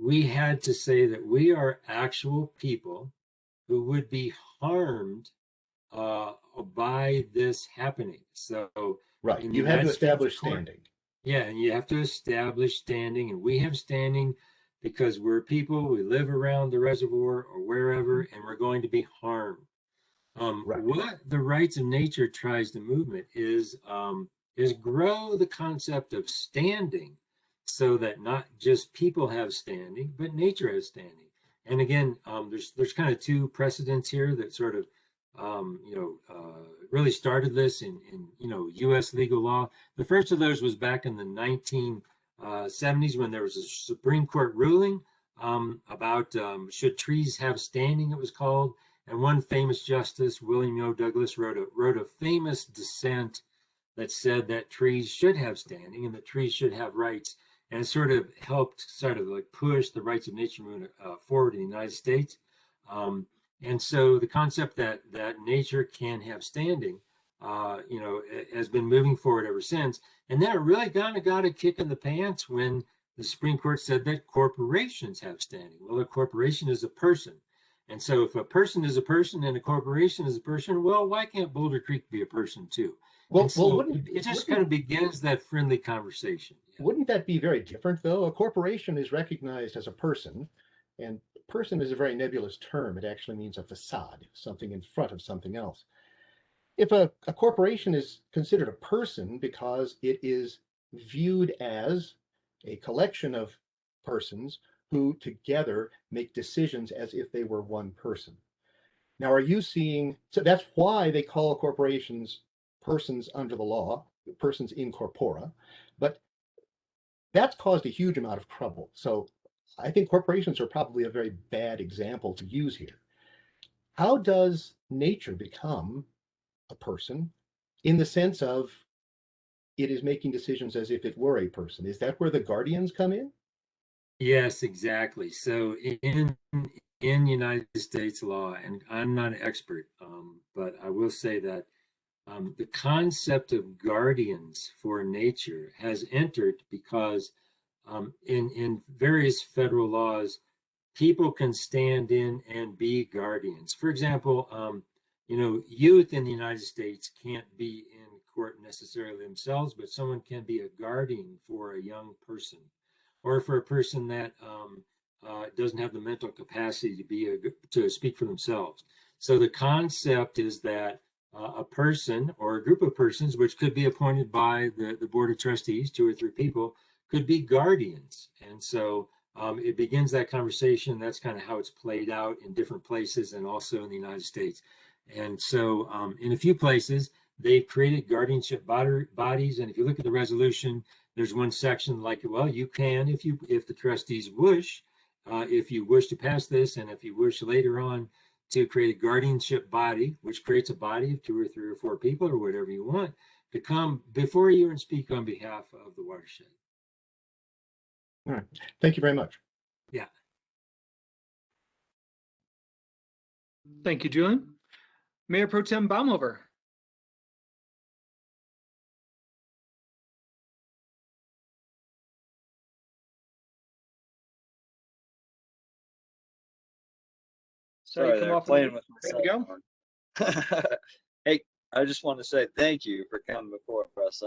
we had to say that we are actual people who would be harmed by this happening. So right, in you had to establish court, standing. Yeah, and you have to establish standing, and we have standing because we're people, we live around the reservoir or wherever, and we're going to be harmed. Right. What the rights of nature tries to movement is grow the concept of standing so that not just people have standing, but nature has standing. And again, there's kind of two precedents here that sort of really started this in U.S. legal law. The first of those was back in the 1970s when there was a Supreme Court ruling about should trees have standing, it was called. And one famous justice, William O. Douglas, wrote a famous dissent that said that trees should have standing and that trees should have rights. And it sort of helped like push the rights of nature movement forward in the United States. And so the concept that nature can have standing, has been moving forward ever since. And then it really kind of got a kick in the pants when the Supreme Court said that corporations have standing. Well, a corporation is a person. And so if a person is a person and a corporation is a person, well, why can't Boulder Creek be a person too? Well, it just kind of begins that friendly conversation. Yeah. Wouldn't that be very different though? A corporation is recognized as a person, and person is a very nebulous term. It actually means a facade, something in front of something else. If a corporation is considered a person because it is viewed as a collection of persons who together make decisions as if they were one person. Now, are you seeing, so that's why they call corporations persons under the law, persons in corpora, but that's caused a huge amount of trouble. So I think corporations are probably a very bad example to use here. How does nature become a person in the sense of it is making decisions as if it were a person? Is that where the guardians come in? Yes, exactly. So in United States law, and I'm not an expert, but I will say that the concept of guardians for nature has entered because in various federal laws, people can stand in and be guardians. For example, youth in the United States can't be in court necessarily themselves, but someone can be a guardian for a young person, or for a person that doesn't have the mental capacity to speak for themselves. So the concept is that a person or a group of persons, which could be appointed by the Board of Trustees, 2 or 3 people, could be guardians. And so it begins that conversation. That's kind of how it's played out in different places and also in the United States. And so in a few places, they've created guardianship bodies. And if you look at the resolution, there's one section like, well, you can, if the trustees wish, if you wish to pass this, and if you wish later on to create a guardianship body, which creates a body of 2 or 3 or 4 people or whatever you want to come before you and speak on behalf of the watershed. All right. Thank you very much. Yeah. Thank you, Julian. Mayor Pro Tem Baumhofer. Sorry, come they're off the playing mute. with my Ready to cell phone. Hey, I just want to say thank you for coming before us.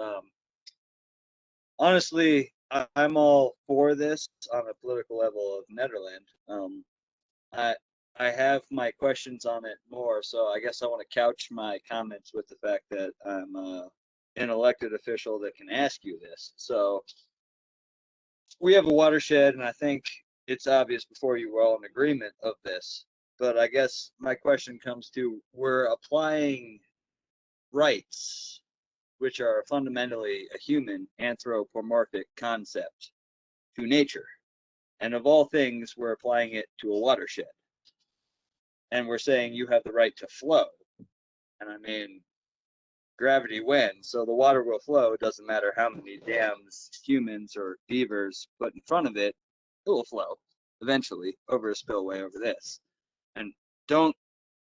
Honestly, I'm all for this on a political level of Nederland. I I have my questions on it more, so I guess I want to couch my comments with the fact that I'm an elected official that can ask you this. So we have a watershed, and I think it's obvious before you we're all in agreement of this. But I guess my question comes to, we're applying rights, which are fundamentally a human anthropomorphic concept, to nature. And of all things, we're applying it to a watershed. And we're saying you have the right to flow. And I mean, gravity wins, so the water will flow. It doesn't matter how many dams humans or beavers put in front of it, it will flow eventually over a spillway over this. And don't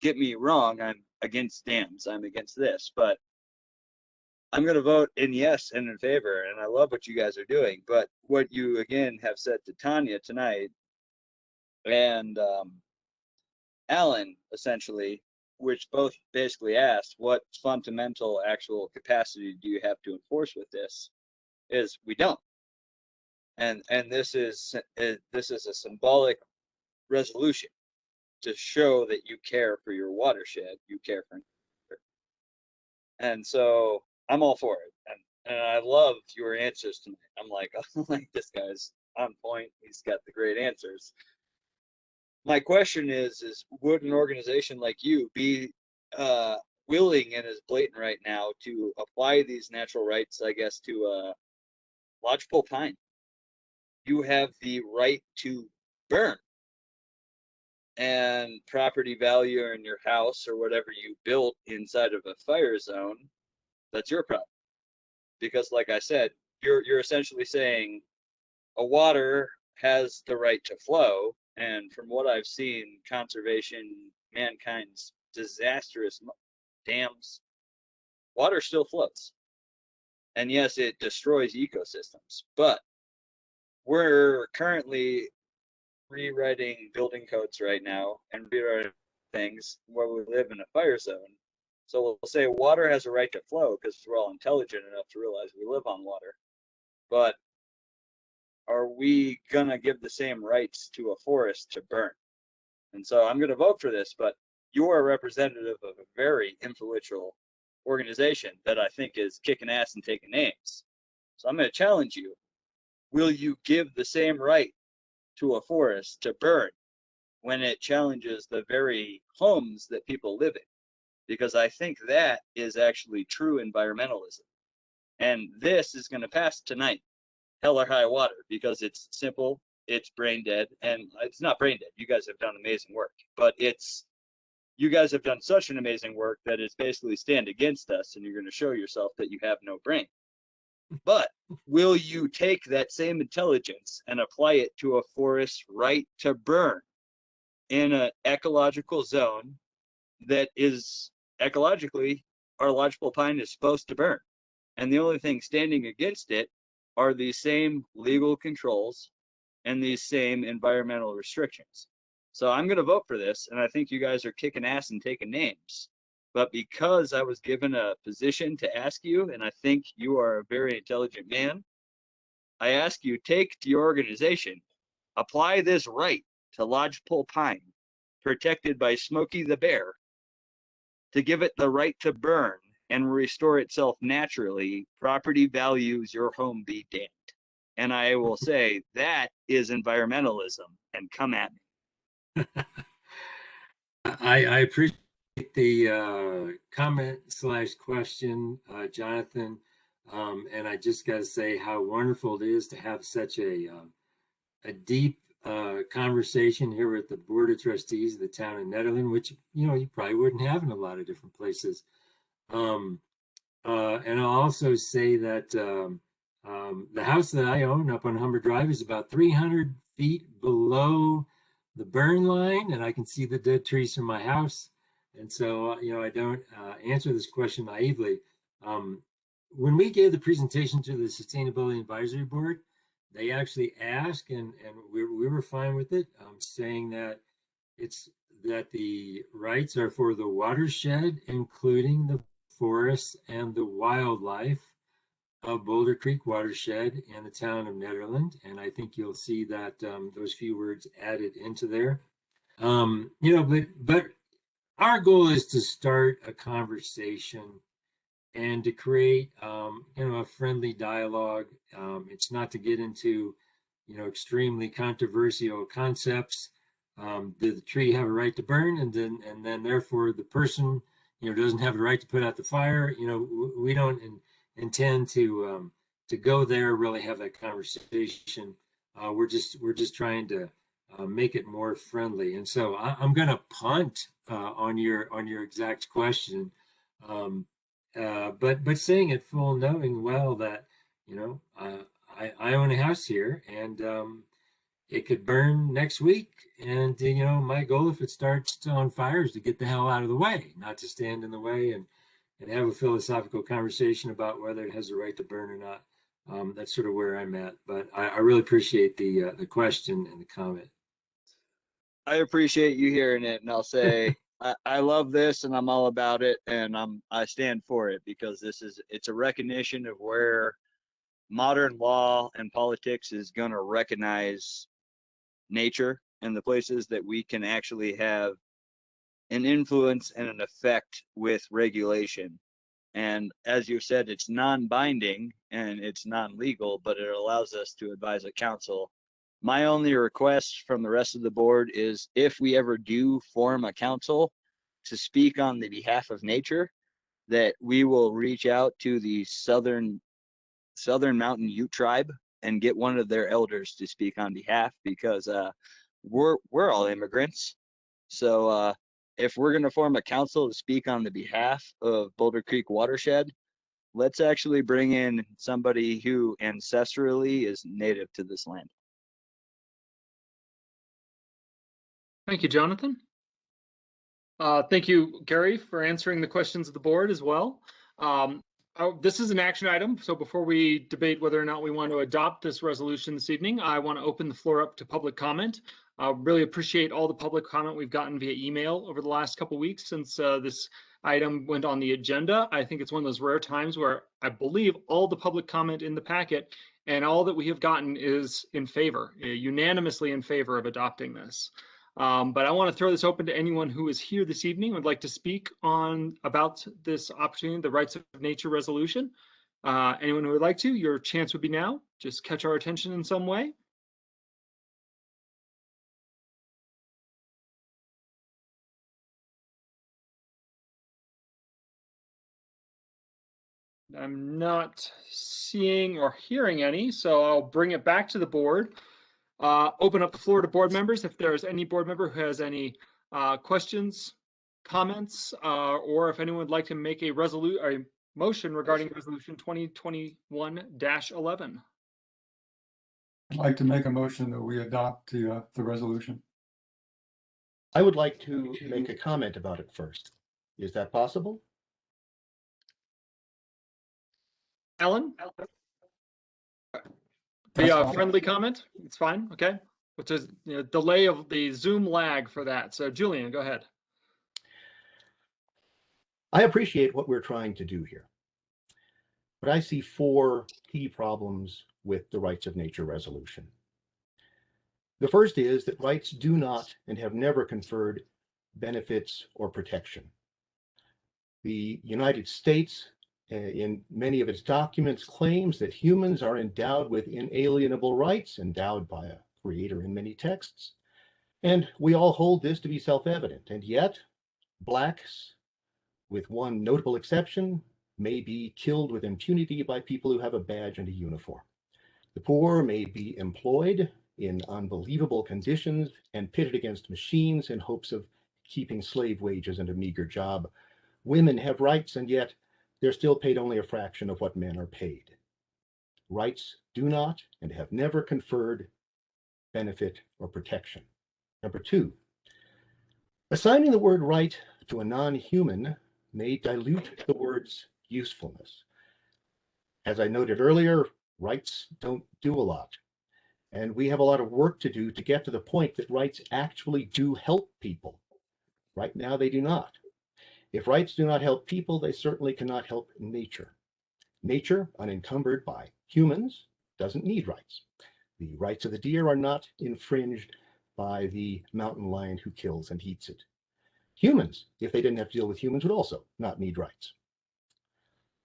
get me wrong, I'm against dams, I'm against this, but I'm going to vote in yes and in favor, and I love what you guys are doing. But what you again have said to Tanya tonight and Alan, essentially, which both basically asked, what fundamental actual capacity do you have to enforce with this, is we don't. And this is a symbolic resolution to show that you care for your watershed, you care for nature. And so I'm all for it. And I loved your answers tonight. I'm like, oh, like, this guy's on point. He's got the great answers. My question is would an organization like you be willing and as blatant right now to apply these natural rights, I guess, to lodgepole pine? You have the right to burn, and property value in your house or whatever you built inside of a fire zone, that's your problem. Because like I said, you're essentially saying a water has the right to flow, and from what I've seen, conservation, mankind's disastrous dams, water still flows. And yes, it destroys ecosystems, but we're currently rewriting building codes right now and rewriting things where we live in a fire zone. So we'll say water has a right to flow because we're all intelligent enough to realize we live on water. But are we gonna give the same rights to a forest to burn? And so I'm gonna vote for this, but you are a representative of a very influential organization that I think is kicking ass and taking names. So I'm gonna challenge you. Will you give the same right to a forest to burn when it challenges the very homes that people live in? Because I think that is actually true environmentalism. And this is going to pass tonight, hell or high water, because it's simple, it's brain dead, and it's not brain dead. You guys have done amazing work, but you guys have done such an amazing work that it's basically stand against us, and you're going to show yourself that you have no brain. But will you take that same intelligence and apply it to a forest right to burn in an ecological zone that is ecologically, our lodgepole pine is supposed to burn? And the only thing standing against it are these same legal controls and these same environmental restrictions. So I'm going to vote for this, and I think you guys are kicking ass and taking names. But because I was given a position to ask you, and I think you are a very intelligent man, I ask you, take to your organization, apply this right to lodgepole pine, protected by Smokey the Bear, to give it the right to burn and restore itself naturally. Property values, your home be damned. And I will say that is environmentalism, and come at me. I appreciate the comment / question, Jonathan. And I just got to say how wonderful it is to have such a deep conversation here with the Board of Trustees of the town of Nederland, which, you probably wouldn't have in a lot of different places. And I'll also say that the house that I own up on Humber Drive is about 300 feet below the burn line, and I can see the dead trees from my house. And so, I don't answer this question naively. When we gave the presentation to the Sustainability Advisory Board, they actually asked, and we were fine with it, saying that that the rights are for the watershed, including the forests and the wildlife of Boulder Creek watershed and the town of Nederland. And I think you'll see that those few words added into there. But our goal is to start a conversation and to create, a friendly dialogue. It's not to get into, extremely controversial concepts. Did the tree have a right to burn, and then therefore the person, doesn't have the right to put out the fire? We don't intend to go there, really have that conversation. We're just trying to make it more friendly. And so I'm going to punt on your exact question. But saying it full, knowing well that, I own a house here, and it could burn next week. And, my goal, if it starts on fire, is to get the hell out of the way, not to stand in the way and have a philosophical conversation about whether it has the right to burn or not. That's sort of where I'm at. But I really appreciate the question and the comment. I appreciate you hearing it, and I'll say I love this, and I'm all about it, and I stand for it, because it's a recognition of where modern law and politics is going to recognize nature and the places that we can actually have an influence and an effect with regulation. And as you said, it's non-binding and it's non-legal, but it allows us to advise a council. My only request from the rest of the board is, if we ever do form a council to speak on the behalf of nature, that we will reach out to the Southern Mountain Ute tribe and get one of their elders to speak on behalf, because we're all immigrants. So if we're going to form a council to speak on the behalf of Boulder Creek watershed, let's actually bring in somebody who ancestrally is native to this land. Thank you, Jonathan. Thank you, Gary, for answering the questions of the board as well. This is an action item, so before we debate whether or not we want to adopt this resolution this evening, I want to open the floor up to public comment. Really appreciate all the public comment we've gotten via email over the last couple weeks since this item went on the agenda. I think it's one of those rare times where I believe all the public comment in the packet and all that we have gotten is in favor, unanimously in favor of adopting this. But I want to throw this open to anyone who is here this evening and would like to speak about this opportunity, the Rights of Nature resolution. Anyone who would like to, your chance would be now. Just catch our attention in some way. I'm not seeing or hearing any, so I'll bring it back to the board. Open up the floor to board members. If there's any board member who has any questions, comments, or if anyone would like to make a motion regarding resolution 2021-11. I'd like to make a motion that we adopt the resolution. I would like to make a comment about it first. Is that possible? Ellen? That's The fine. friendly comment? It's fine, okay. Which is delay of the Zoom lag for that. So Julian, go ahead. I appreciate what we're trying to do here, but I see 4 key problems with the Rights of Nature resolution. The first is that rights do not and have never conferred benefits or protection. The United States, in many of its documents, claims that humans are endowed with inalienable rights, endowed by a creator in many texts. And we all hold this to be self-evident. And yet, Blacks, with one notable exception, may be killed with impunity by people who have a badge and a uniform. The poor may be employed in unbelievable conditions and pitted against machines in hopes of keeping slave wages and a meager job. Women have rights, and yet they're still paid only a fraction of what men are paid. Rights do not and have never conferred benefit or protection. Number two, assigning the word right to a non-human may dilute the word's usefulness. As I noted earlier, rights don't do a lot. And we have a lot of work to do to get to the point that rights actually do help people. Right now, they do not. If rights do not help people, they certainly cannot help nature. Nature, unencumbered by humans, doesn't need rights. The rights of the deer are not infringed by the mountain lion who kills and eats it. Humans, if they didn't have to deal with humans, would also not need rights.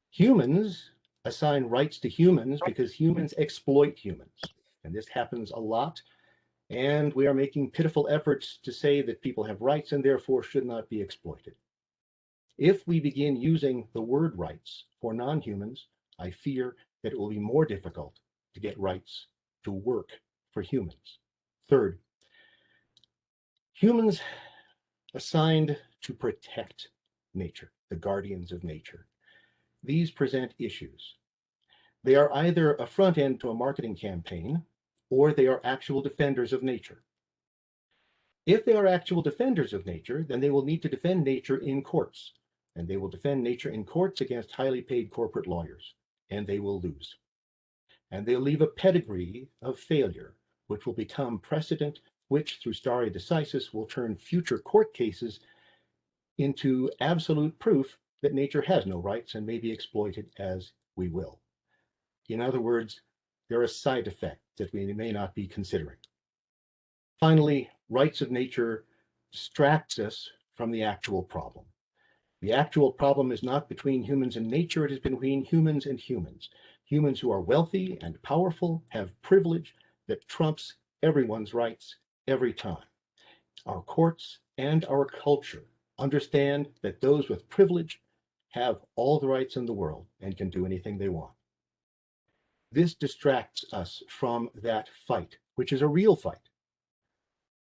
Humans assign rights to humans because humans exploit humans. And this happens a lot. And we are making pitiful efforts to say that people have rights and therefore should not be exploited. If we begin using the word rights for non-humans, I fear that it will be more difficult to get rights to work for humans. Third, humans assigned to protect nature, the guardians of nature. These present issues. They are either a front end to a marketing campaign, or they are actual defenders of nature. If they are actual defenders of nature, then they will need to defend nature in courts, and they will defend nature in courts against highly paid corporate lawyers, and they will lose. And they'll leave a pedigree of failure, which will become precedent, which through stare decisis will turn future court cases into absolute proof that nature has no rights and may be exploited as we will. In other words, they're a side effect that we may not be considering. Finally, rights of nature distracts us from the actual problem. The actual problem is not between humans and nature, it is between humans and humans. Humans who are wealthy and powerful have privilege that trumps everyone's rights every time. Our courts and our culture understand that those with privilege have all the rights in the world and can do anything they want. This distracts us from that fight, which is a real fight.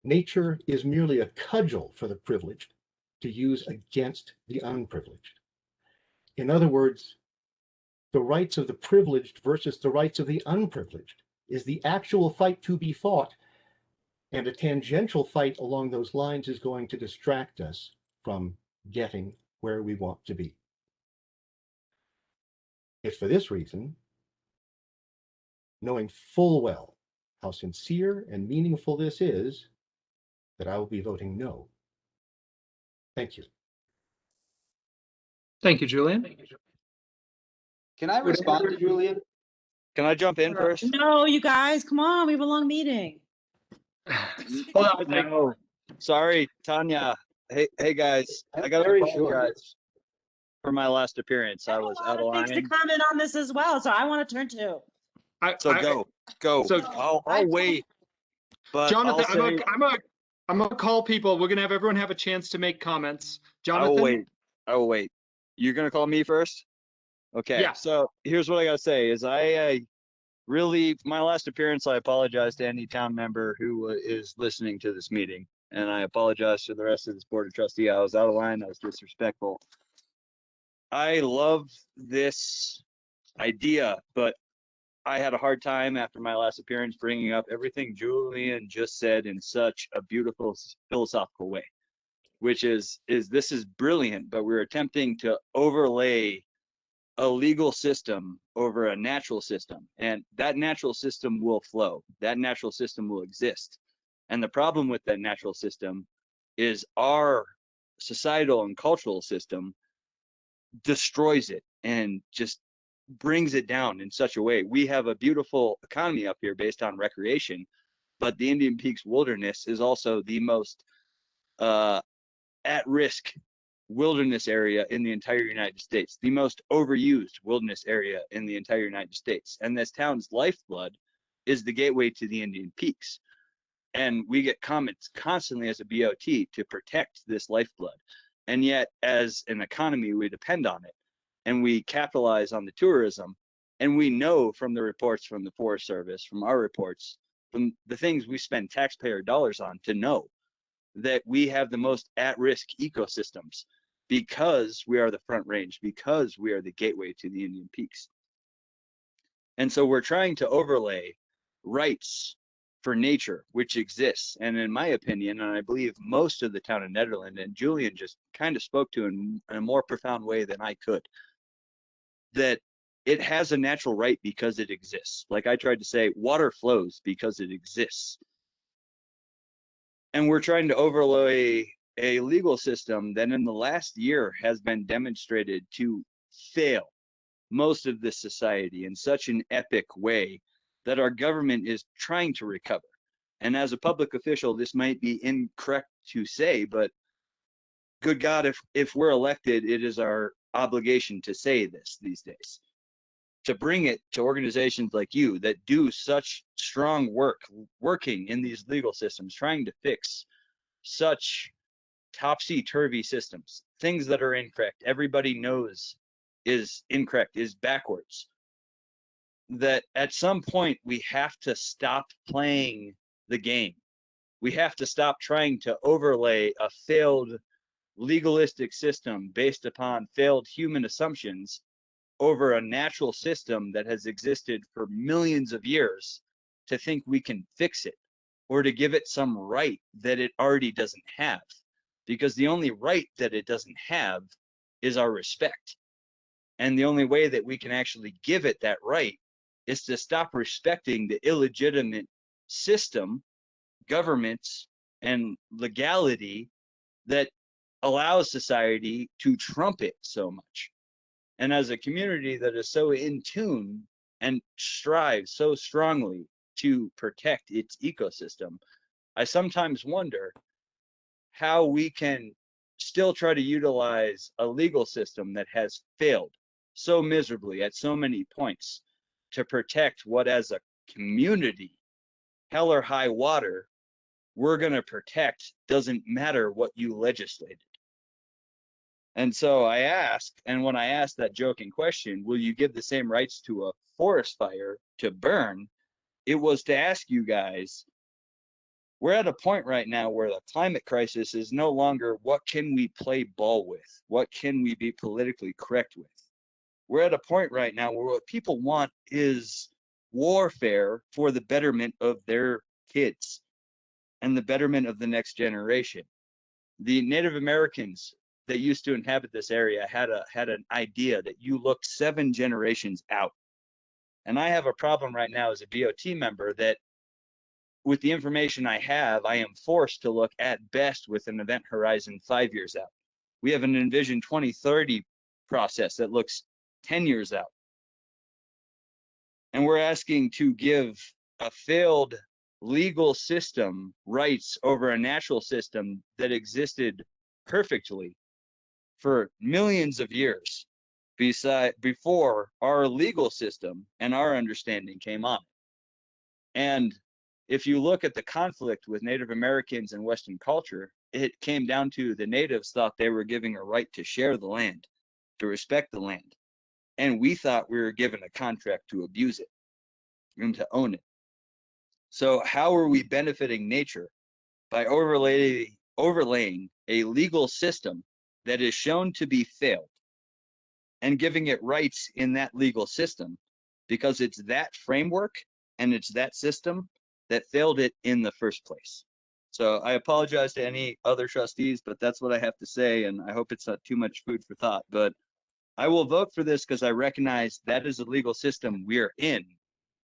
Nature is merely a cudgel for the privileged to use against the unprivileged. In other words, the rights of the privileged versus the rights of the unprivileged is the actual fight to be fought, and a tangential fight along those lines is going to distract us from getting where we want to be. It's for this reason, knowing full well how sincere and meaningful this is, that I will be voting no. Thank you. Thank you, Julian. Can I respond to Julian? Can I jump in first? No, you guys, come on, we have a long meeting. Hold on, No. Sorry, Tanya. Hey guys, I'm I gotta very apologize for my last appearance. I have a was lot out of of things to line. comment on this as well, so I want to turn to. So go. So I'll wait. But Jonathan, I'll say, I'm gonna call people. We're gonna have everyone have a chance to make comments. I will Jonathan, wait. I will wait. You're gonna call me first? Okay. Yeah. So here's what I gotta say: is I really, my last appearance, I apologize to any town member who is listening to this meeting, and I apologize to the rest of this board of trustee. I was out of line. I was disrespectful. I love this idea, but I had a hard time after my last appearance bringing up everything Julian just said in such a beautiful philosophical way, which is this is brilliant, but we're attempting to overlay a legal system over a natural system, and that natural system will flow. That natural system will exist. And the problem with that natural system is our societal and cultural system destroys it and just brings it down in such a way. We have a beautiful economy up here based on recreation, but the Indian Peaks wilderness is also the most at-risk wilderness area in the entire United States, the most overused wilderness area in the entire United States. And this town's lifeblood is the gateway to the Indian Peaks. And we get comments constantly as a BOT to protect this lifeblood. And yet, as an economy, we depend on it. And we capitalize on the tourism. And we know from the reports from the Forest Service, from our reports, the things we spend taxpayer dollars on to know that we have the most at-risk ecosystems because we are the Front Range, because we are the gateway to the Indian Peaks. And so we're trying to overlay rights for nature, which exists. And in my opinion, and I believe most of the town of Nederland, and Julian just kind of spoke to in a more profound way than I could, that it has a natural right because it exists. Like I tried to say, water flows because it exists. And we're trying to overlay a legal system that in the last year has been demonstrated to fail most of this society in such an epic way that our government is trying to recover. And as a public official, this might be incorrect to say, but good God, if we're elected, it is our obligation to say this these days, to bring it to organizations like you that do such strong work, working in these legal systems, trying to fix such topsy-turvy systems, things that are incorrect, everybody knows is incorrect, is backwards, that at some point we have to stop playing the game. We have to stop trying to overlay a failed legalistic system based upon failed human assumptions over a natural system that has existed for millions of years to think we can fix it or to give it some right that it already doesn't have. Because the only right that it doesn't have is our respect. And the only way that we can actually give it that right is to stop respecting the illegitimate system, governments, and legality that allows society to trump it so much. And as a community that is so in tune and strives so strongly to protect its ecosystem, I sometimes wonder how we can still try to utilize a legal system that has failed so miserably at so many points to protect what as a community, hell or high water, we're going to protect, doesn't matter what you legislated. And so I asked, and when I asked that joking question, will you give the same rights to a forest fire to burn? It was to ask you guys, we're at a point right now where the climate crisis is no longer what can we play ball with? What can we be politically correct with? We're at a point right now where what people want is warfare for the betterment of their kids and the betterment of the next generation. The Native Americans that used to inhabit this area had an idea that you looked 7 generations out. And I have a problem right now as a BOT member that with the information I have, I am forced to look at best with an event horizon 5 years out. We have an Envision 2030 process that looks 10 years out. And we're asking to give a failed legal system rights over a natural system that existed perfectly for millions of years before our legal system and our understanding came on. And if you look at the conflict with Native Americans and Western culture, it came down to the natives thought they were giving a right to share the land, to respect the land. And we thought we were given a contract to abuse it and to own it. So how are we benefiting nature? By overlaying a legal system that is shown to be failed and giving it rights in that legal system, because it's that framework and it's that system that failed it in the first place. So I apologize to any other trustees, but that's what I have to say, and I hope it's not too much food for thought. But I will vote for this because I recognize that is a legal system we're in.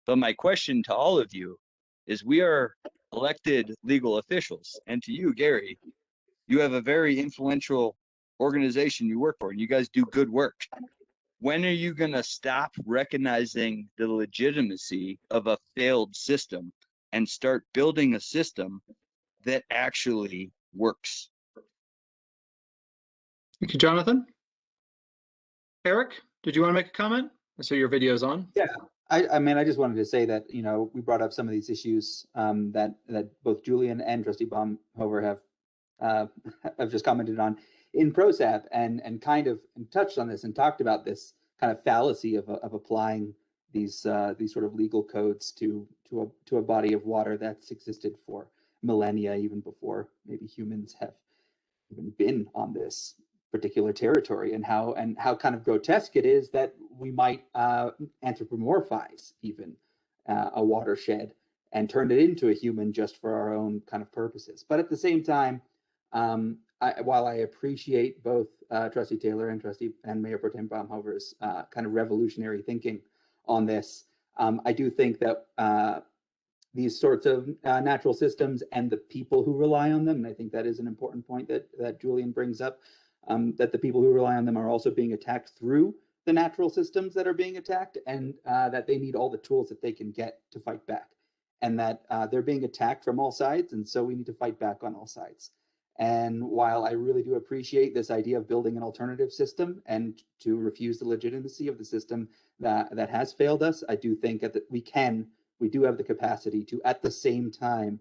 But my question to all of you is, we are elected legal officials, and to you, Gary, you have a very influential organization you work for, and you guys do good work. When are you going to stop recognizing the legitimacy of a failed system and start building a system that actually works? Thank you, Jonathan. Eric, did you want to make a comment? I see your video's on. Yeah, I mean, I just wanted to say that, we brought up some of these issues that both Julian and Trustee Baumhover have just commented on in ProSAP and kind of touched on this and talked about this kind of fallacy of applying these sort of legal codes to a body of water that's existed for millennia, even before maybe humans have even been on this particular territory, and how kind of grotesque it is that we might anthropomorphize even a watershed and turn it into a human just for our own kind of purposes. But at the same time, while I appreciate both Trustee Taylor and Mayor Pro Tem Baumhover's kind of revolutionary thinking on this, I do think that these sorts of natural systems and the people who rely on them, and I think that is an important point that Julian brings up, that the people who rely on them are also being attacked through the natural systems that are being attacked, and that they need all the tools that they can get to fight back, and that they're being attacked from all sides, and so we need to fight back on all sides. And while I really do appreciate this idea of building an alternative system and to refuse the legitimacy of the system that has failed us, I do think that we do have the capacity to, at the same time,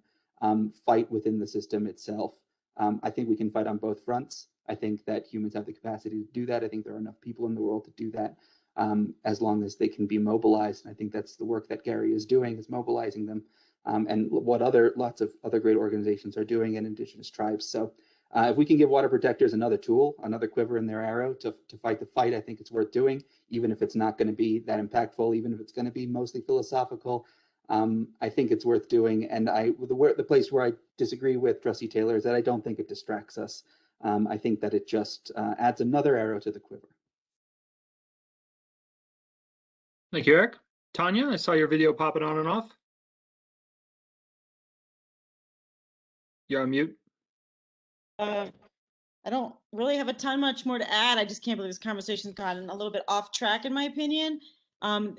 fight within the system itself. I think we can fight on both fronts. I think that humans have the capacity to do that. I think there are enough people in the world to do that, as long as they can be mobilized. And I think that's the work that Gary is doing, is mobilizing them, and what lots of other great organizations are doing in Indigenous tribes. So if we can give water protectors another tool, another quiver in their arrow to fight the fight, I think it's worth doing, even if it's not going to be that impactful, even if it's going to be mostly philosophical. I think it's worth doing. And the place where I disagree with Trustee Taylor is that I don't think it distracts us. I think that it just adds another arrow to the quiver. Thank you, Eric. Tanya, I saw your video popping on and off. You're on mute. I don't really have a ton much more to add. I just can't believe this conversation's gotten a little bit off track, in my opinion.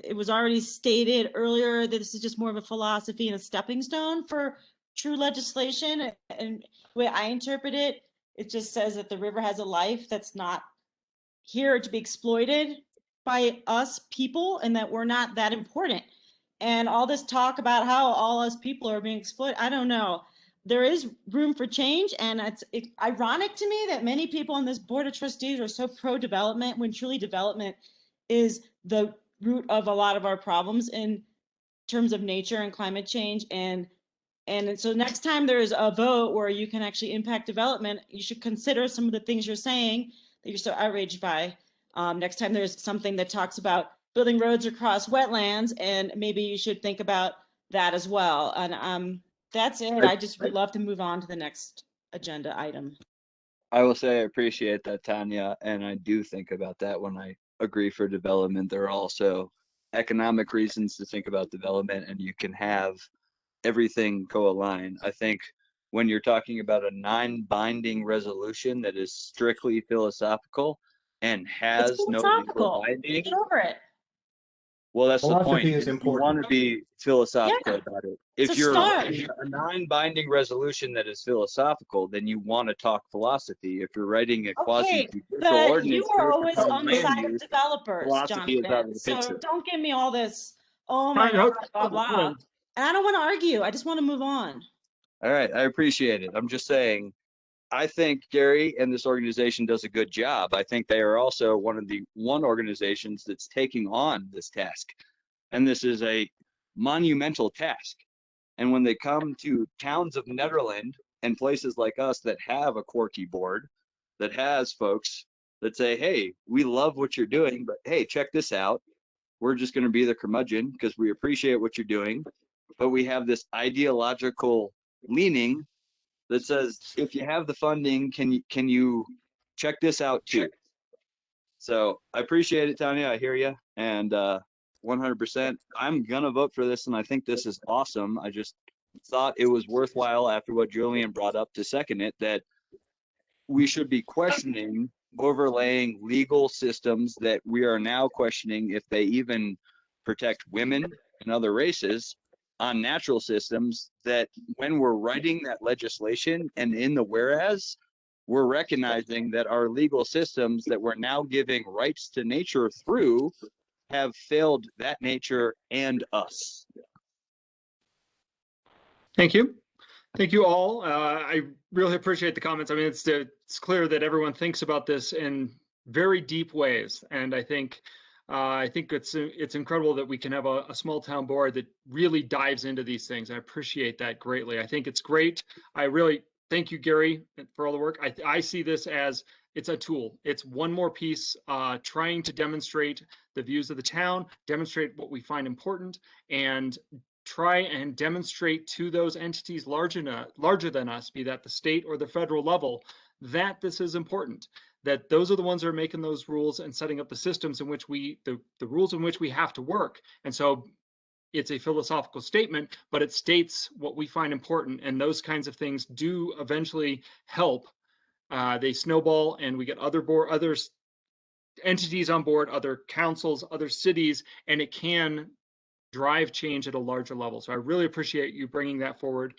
It was already stated earlier that this is just more of a philosophy and a stepping stone for true legislation. And the way I interpret it, it just says that the river has a life that's not here to be exploited by us people, and that we're not that important. And all this talk about how all us people are being exploited, I don't know. There is room for change, and it's ironic to me that many people on this board of trustees are so pro-development, when truly development is the root of a lot of our problems in terms of nature and climate change. And so next time there's a vote where you can actually impact development, you should consider some of the things you're saying that you're so outraged by. Next time there's something that talks about building roads across wetlands, and maybe you should think about that as well. And that's it. I just would love to move on to the next agenda item. I will say I appreciate that, Tanya, and I do think about that when I agree for development. There are also economic reasons to think about development, and you can have everything co-align. I think when you're talking about a non-binding resolution that is strictly philosophical and has no legal binding, get over it. well, that's the point. Philosophy is You important. want to be philosophical about it. If It's a you're start. writing a non-binding resolution that is philosophical, then you want to talk philosophy. If you're writing a Okay, quasi-judicial but ordinance, you are always to on the land side of use, developers, philosophy is out of Jonathan. the So picture. don't give me all this, oh my Tanya, God, blah, blah. And I don't want to argue. I just want to move on. All right, I appreciate it. I'm just saying, I think Gary and this organization does a good job. I think they are also one of the organizations that's taking on this task. And this is a monumental task. And when they come to towns of Nederland and places like us that have a quirky board, that has folks that say, hey, we love what you're doing, but hey, check this out. We're just going to be the curmudgeon because we appreciate what you're doing. But we have this ideological leaning that says, if you have the funding, can you check this out too? So I appreciate it, Tanya. I hear you. And 100%, I'm going to vote for this. And I think this is awesome. I just thought it was worthwhile after what Julian brought up to second it, that we should be questioning overlaying legal systems that we are now questioning if they even protect women and other races on natural systems, that when we're writing that legislation and in the whereas, we're recognizing that our legal systems that we're now giving rights to nature through have failed that nature and us. Thank you. Thank you all. I really appreciate the comments. I mean, it's clear that everyone thinks about this in very deep ways. And I think I think it's incredible that we can have a small town board that really dives into these things. I appreciate that greatly. I think it's great. I really thank you, Gary, for all the work. I see this as it's a tool. It's one more piece trying to demonstrate the views of the town, demonstrate what we find important, and try and demonstrate to those entities larger than us, be that the state or the federal level, that this is important, that those are the ones that are making those rules and setting up the systems in which the rules in which we have to work. And so it's a philosophical statement, but it states what we find important, and those kinds of things do eventually help. They snowball, and we get other entities on board, other councils, other cities, and it can drive change at a larger level. So I really appreciate you bringing that forward.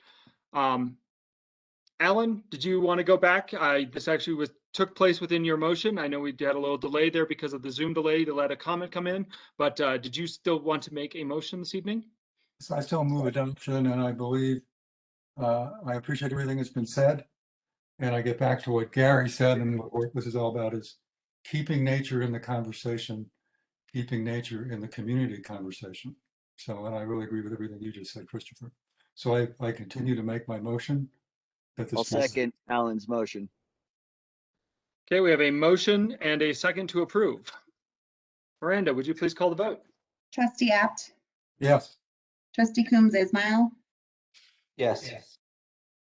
Alan, did you want to go back? This actually took place within your motion. I know we had a little delay there because of the Zoom delay to let a comment come in, but did you still want to make a motion this evening? So I still move adoption, and I believe I appreciate everything that's been said. And I get back to what Gary said, and what this is all about is keeping nature in the conversation, keeping nature in the community conversation. So, and I really agree with everything you just said, Christopher. So I continue to make my motion that this. I'll second Alan's motion. Okay, we have a motion and a second to approve. Miranda, would you please call the vote? Trustee Apt, Yes. trustee Coombs Ismail, Yes.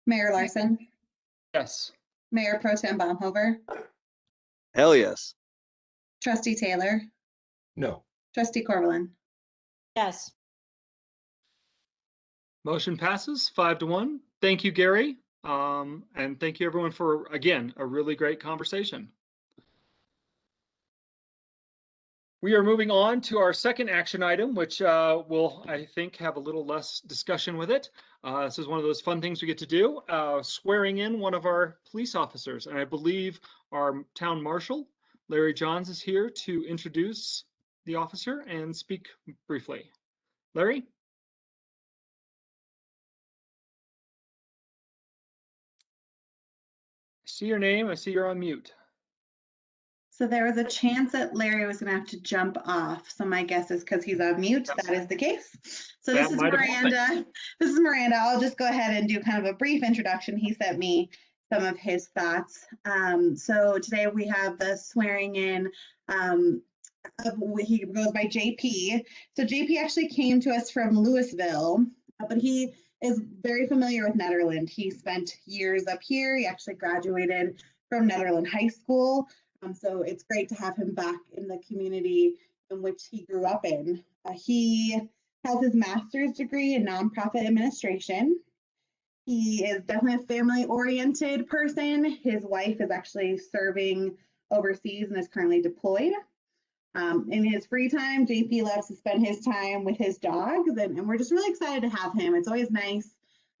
Mayor Larson, Yes. Mayor Pro Tem Baumhover, Hell yes. trustee Taylor, No. trustee Corvallin. Yes. Motion passes 5-1. Thank you, Gary. And thank you everyone for, again, a really great conversation. We are moving on to our second action item, which will, I think, have a little less discussion with it. This is one of those fun things we get to do, swearing in one of our police officers. And I believe our town marshal, Larry Johns, is here to introduce the officer and speak briefly. Larry? I see your name. I see you're on mute. So there was a chance that Larry was going to have to jump off. So my guess is because he's on mute, that is the case. So this is Miranda. This is Miranda. I'll just go ahead and do kind of a brief introduction. He sent me some of his thoughts. So today we have the swearing in. He goes by JP. So JP actually came to us from Louisville, but he is very familiar with Nederland. He spent years up here. He actually graduated from Nederland High School. So it's great to have him back in the community in which he grew up in. He has his master's degree in nonprofit administration. He is definitely a family-oriented person. His wife is actually serving overseas and is currently deployed. In his free time, JP loves to spend his time with his dogs, and we're just really excited to have him. It's always nice.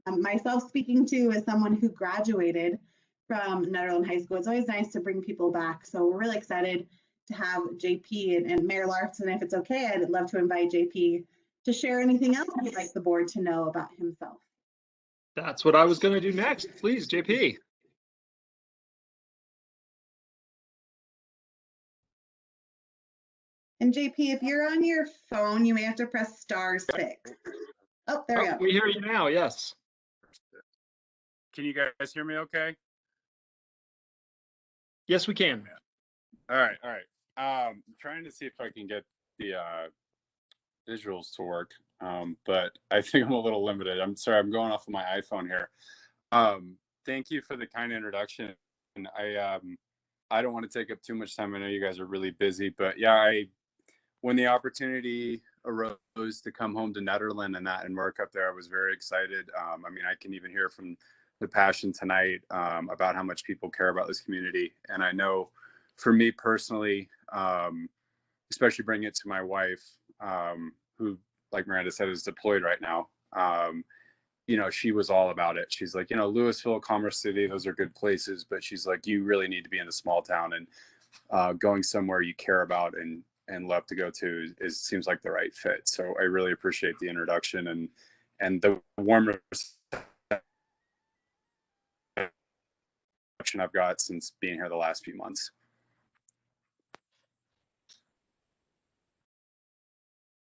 Myself speaking to as someone who graduated from Nederland High School, it's always nice to bring people back. So we're really excited to have JP and Mayor Larson. If it's okay, I'd love to invite JP to share anything else you'd like the board to know about himself. That's what I was going to do next. Please, JP. And JP, if you're on your phone, you may have to press *6. Oh, there we go. We hear you now, yes. Can you guys hear me okay? Yes, we can. All right. I'm trying to see if I can get the visuals to work, but I think I'm a little limited. I'm sorry, I'm going off of my iPhone here. Thank you for the kind introduction. And I don't want to take up too much time. I know you guys are really busy, but yeah, when the opportunity arose to come home to Nederland and work up there, I was very excited. I mean, I can even hear from the passion tonight about how much people care about this community. And I know for me personally, especially bringing it to my wife, who, like Miranda said, is deployed right now. You know, she was all about it. She's like, you know, Louisville, Commerce City, those are good places, but she's like, you really need to be in a small town, and going somewhere you care about and love to go to seems like the right fit. So I really appreciate the introduction and the warm reception I've got since being here the last few months.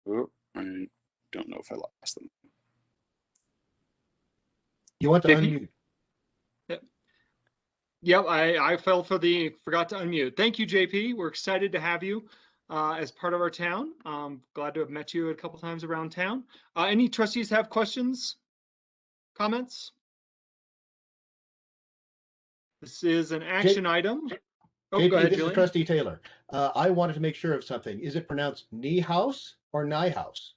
Oh, I don't know if I lost them. You want to JP? unmute? Yep, I forgot to unmute. Thank you, JP. We're excited to have you as part of our town. Glad to have met you a couple times around town. Any trustees have questions, comments? This is an action item. Oh, JP, go ahead, this is Julian. Trustee Taylor. I wanted to make sure of something. Is it pronounced Niehaus or Niehaus?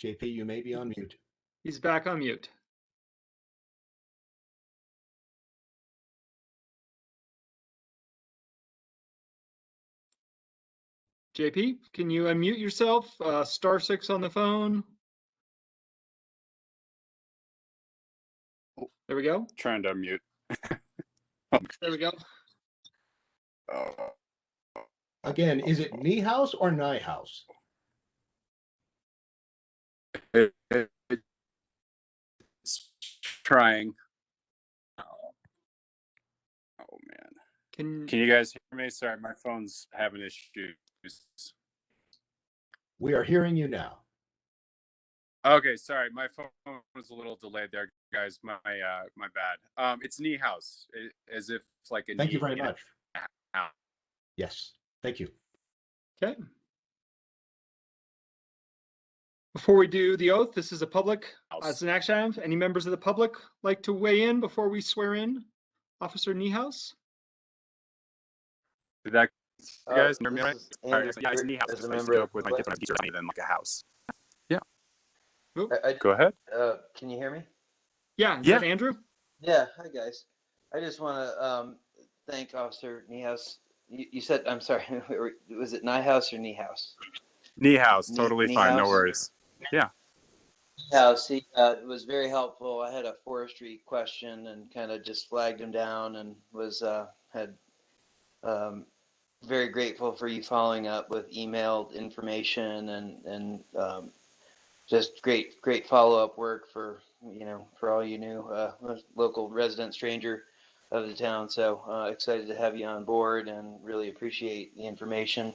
JP, you may be on mute. He's back on mute. JP, can you unmute yourself? *6 on the phone. There we go. Trying to unmute. There we go. Again, is it Niehaus or Niehaus? It's trying. Oh man. Can you guys hear me? Sorry, my phone's having issues. We are hearing you now. Okay, sorry, my phone was a little delayed there, guys. My bad. It's Niehaus, as if like a. Thank you very much. Yes, thank you. Okay. Before we do the oath, this is a public, it's an action item. Any members of the public like to weigh in before we swear in Officer Niehaus? Did that you guys hear me This right? is Yeah, Andrew it's Kirk, Niehaus. as a I used to member joke of with the my public. kids when I than like a house. Yeah. I Go ahead. Can you hear me? Yeah, is Yeah. that Andrew? Yeah, hi guys. I just want to thank Officer Niehaus. You said, I'm sorry, was it Niehaus or Niehaus? Niehaus, totally fine, no Niehaus? worries. Yeah. Niehaus, he was very helpful. I had a forestry question and kind of just flagged him down and was very grateful for you following up with emailed information and just great follow-up work for all you knew, local resident stranger of the town. So excited to have you on board and really appreciate the information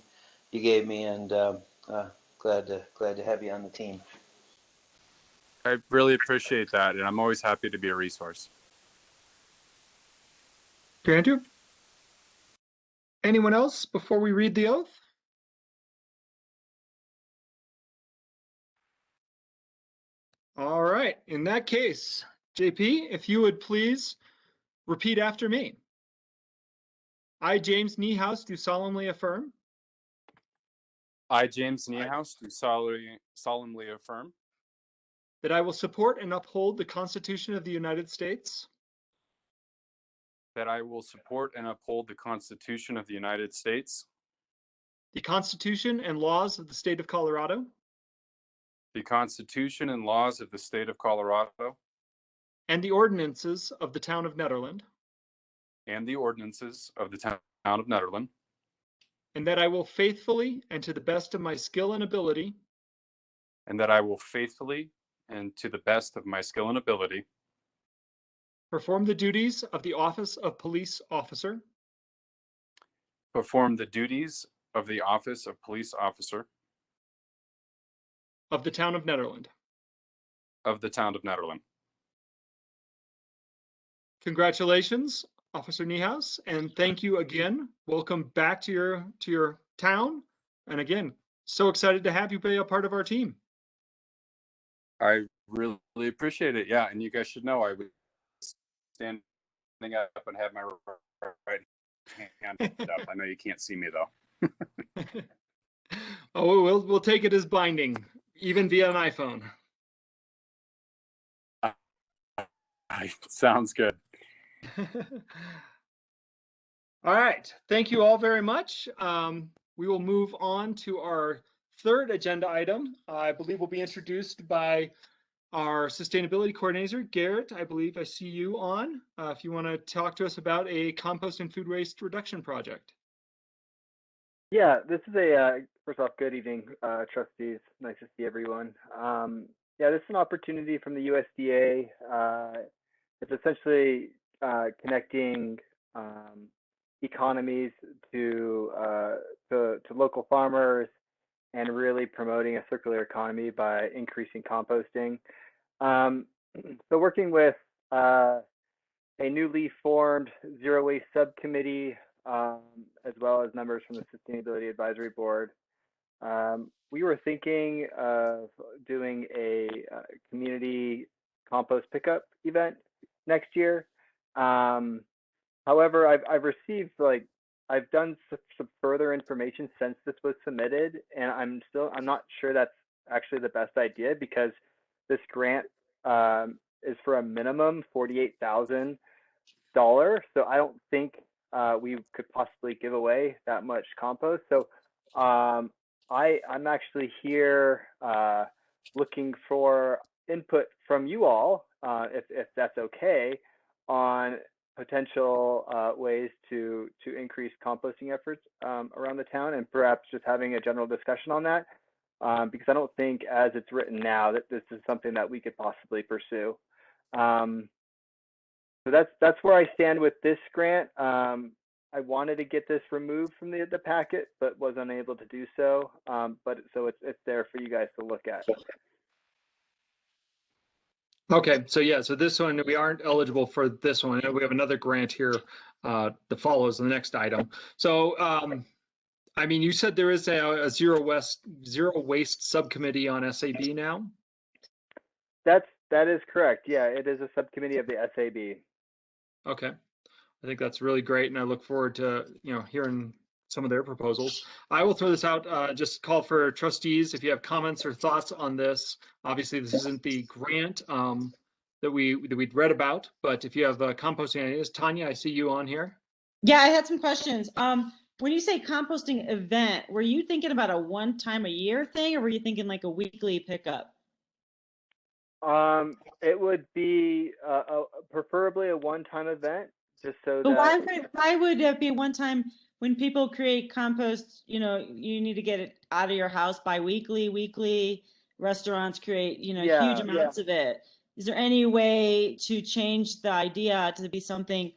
you gave me, and glad to have you on the team. I really appreciate that, and I'm always happy to be a resource. Andrew? Anyone else before we read the oath? All right, in that case, JP, if you would please repeat after me. I, James Niehaus, do solemnly affirm I, James Niehaus, do solemnly affirm that I will support and uphold the Constitution of the United States, that I will support and uphold the Constitution of the United States, the Constitution and laws of the state of Colorado, the Constitution and laws of the state of Colorado, and the ordinances of the town of Nederland, and the ordinances of the town of Nederland, and that I will faithfully and to the best of my skill and ability and that I will faithfully and to the best of my skill and ability perform the duties of the office of police officer perform the duties of the office of police officer of the town of Nederland. of the town of Nederland. Congratulations, Officer Niehaus, and thank you again. Welcome back to your town. And again, so excited to have you be a part of our team. I really appreciate it. Yeah, and you guys should know I was standing up and have my right hand up. I know you can't see me though. Oh, we'll take it as binding, even via an iPhone. Sounds good. All right, thank you all very much. We will move on to our third agenda item. I believe will be introduced by our sustainability coordinator, Garrett. I believe I see you on. If you want to talk to us about a compost and food waste reduction project. Yeah, this is first off, good evening, trustees. Nice to see everyone. Yeah, this is an opportunity from the USDA. It's essentially connecting economies to local farmers and really promoting a circular economy by increasing composting. So working with a newly formed zero waste subcommittee, as well as members from the Sustainability Advisory Board, we were thinking of doing a community compost pickup event next year. However, I've received I've done some further information since this was submitted, and I'm not sure that's actually the best idea, because this grant is for a minimum $48,000. So I don't think we could possibly give away that much compost. So I'm actually here looking for input from you all, if that's okay, on potential ways to increase composting efforts around the town, and perhaps just having a general discussion on that, because I don't think, as it's written now, that this is something that we could possibly pursue. So that's where I stand with this grant. I wanted to get this removed from the packet, but was unable to do so. But so it's there for you guys to look at. Okay, so yeah, so this one, we aren't eligible for this one. We have another grant here that follows the next item. So, I mean, you said there is a zero waste subcommittee on SAB now? That is correct. Yeah, it is a subcommittee of the SAB. Okay, I think that's really great, and I look forward to hearing some of their proposals. I will throw this out, just call for trustees if you have comments or thoughts on this. Obviously, this isn't the grant that we'd read about, but if you have composting ideas, Tanya, I see you on here. Yeah, I had some questions. When you say composting event, were you thinking about a one time a year thing, or were you thinking like a weekly pickup? It would be preferably a one-time event, just so But that. why would it be one time when people create compost? You need to get it out of your house bi-weekly, weekly. Restaurants create huge amounts of it. Is there any way to change the idea to be something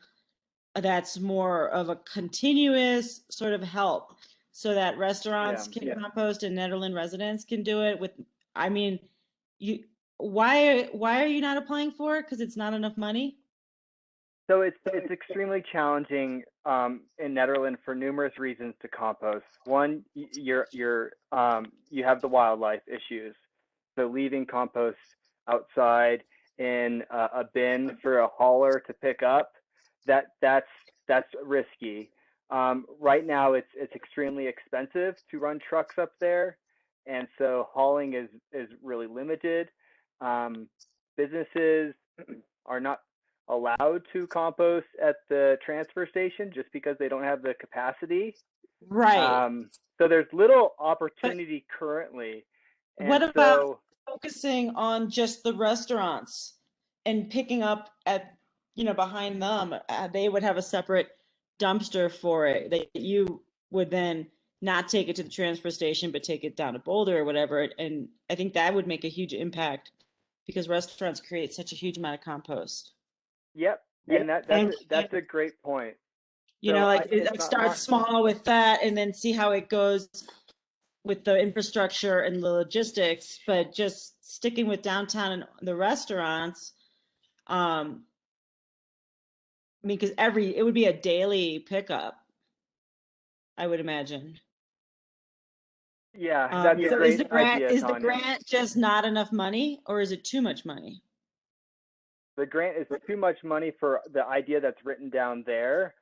that's more of a continuous sort of help, so that restaurants can compost and Nederland residents can do it with? I mean, why are you not applying for it? Because it's not enough money? So it's extremely challenging in Nederland for numerous reasons to compost. One, you have the wildlife issues. So leaving compost outside in a bin for a hauler to pick up, that's risky. Right now, it's extremely expensive to run trucks up there, and so hauling is really limited. Businesses are not allowed to compost at the transfer station just because they don't have the capacity. Right. So there's little opportunity currently. And what about focusing on just the restaurants and picking up at behind them? They would have a separate dumpster for it that you would then not take it to the transfer station, but take it down to Boulder or whatever. And I think that would make a huge impact, because restaurants create such a huge amount of compost. Yep, and that's a great point. Start small with that, and then see how it goes with the infrastructure and the logistics. But just sticking with downtown and the restaurants, because it would be a daily pickup, I would imagine. Yeah, that's a great idea, Is Tanya. the grant just not enough money, or is it too much money? The grant is too much money for the idea that's written down there.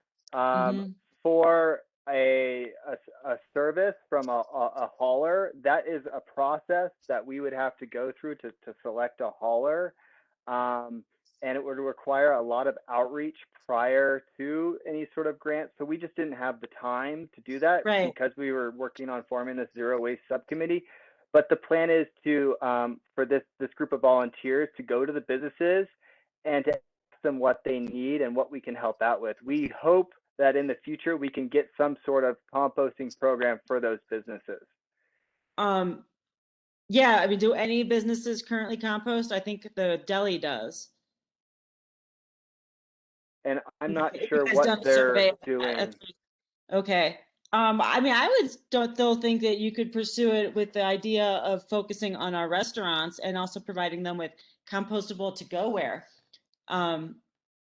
For a service from a hauler, that is a process that we would have to go through to select a hauler. And it would require a lot of outreach prior to any sort of grant. So we just didn't have the time to do that, because we were working on forming this zero waste subcommittee. But the plan is to, for this group of volunteers, to go to the businesses and to ask them what they need and what we can help out with. We hope that in the future we can get some sort of composting program for those businesses. Yeah, I mean, do any businesses currently compost? I think the deli does. and I'm not If you sure guys what done a they're survey, doing. okay. I mean, I would still think that you could pursue it with the idea of focusing on our restaurants and also providing them with compostable to-go-ware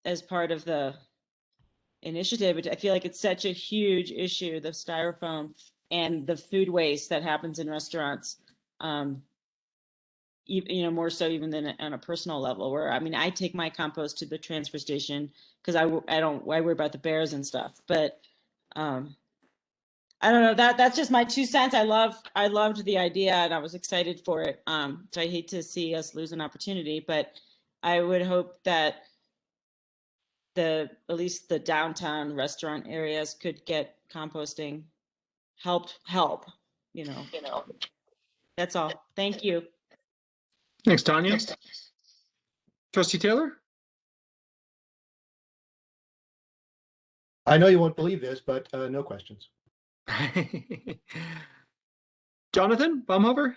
as part of the initiative. I feel like it's such a huge issue, the styrofoam and the food waste that happens in restaurants. More so even than on a personal level, where, I mean, I take my compost to the transfer station because I worry about the bears and stuff. But I don't know, that's just my 2 cents. I loved the idea and I was excited for it. So I hate to see us lose an opportunity, but I would hope that at least the downtown restaurant areas could get composting help. That's all. Thank you. Thanks, Tanya. Trustee Taylor? I know you won't believe this, but no questions. Jonathan Baumhofer?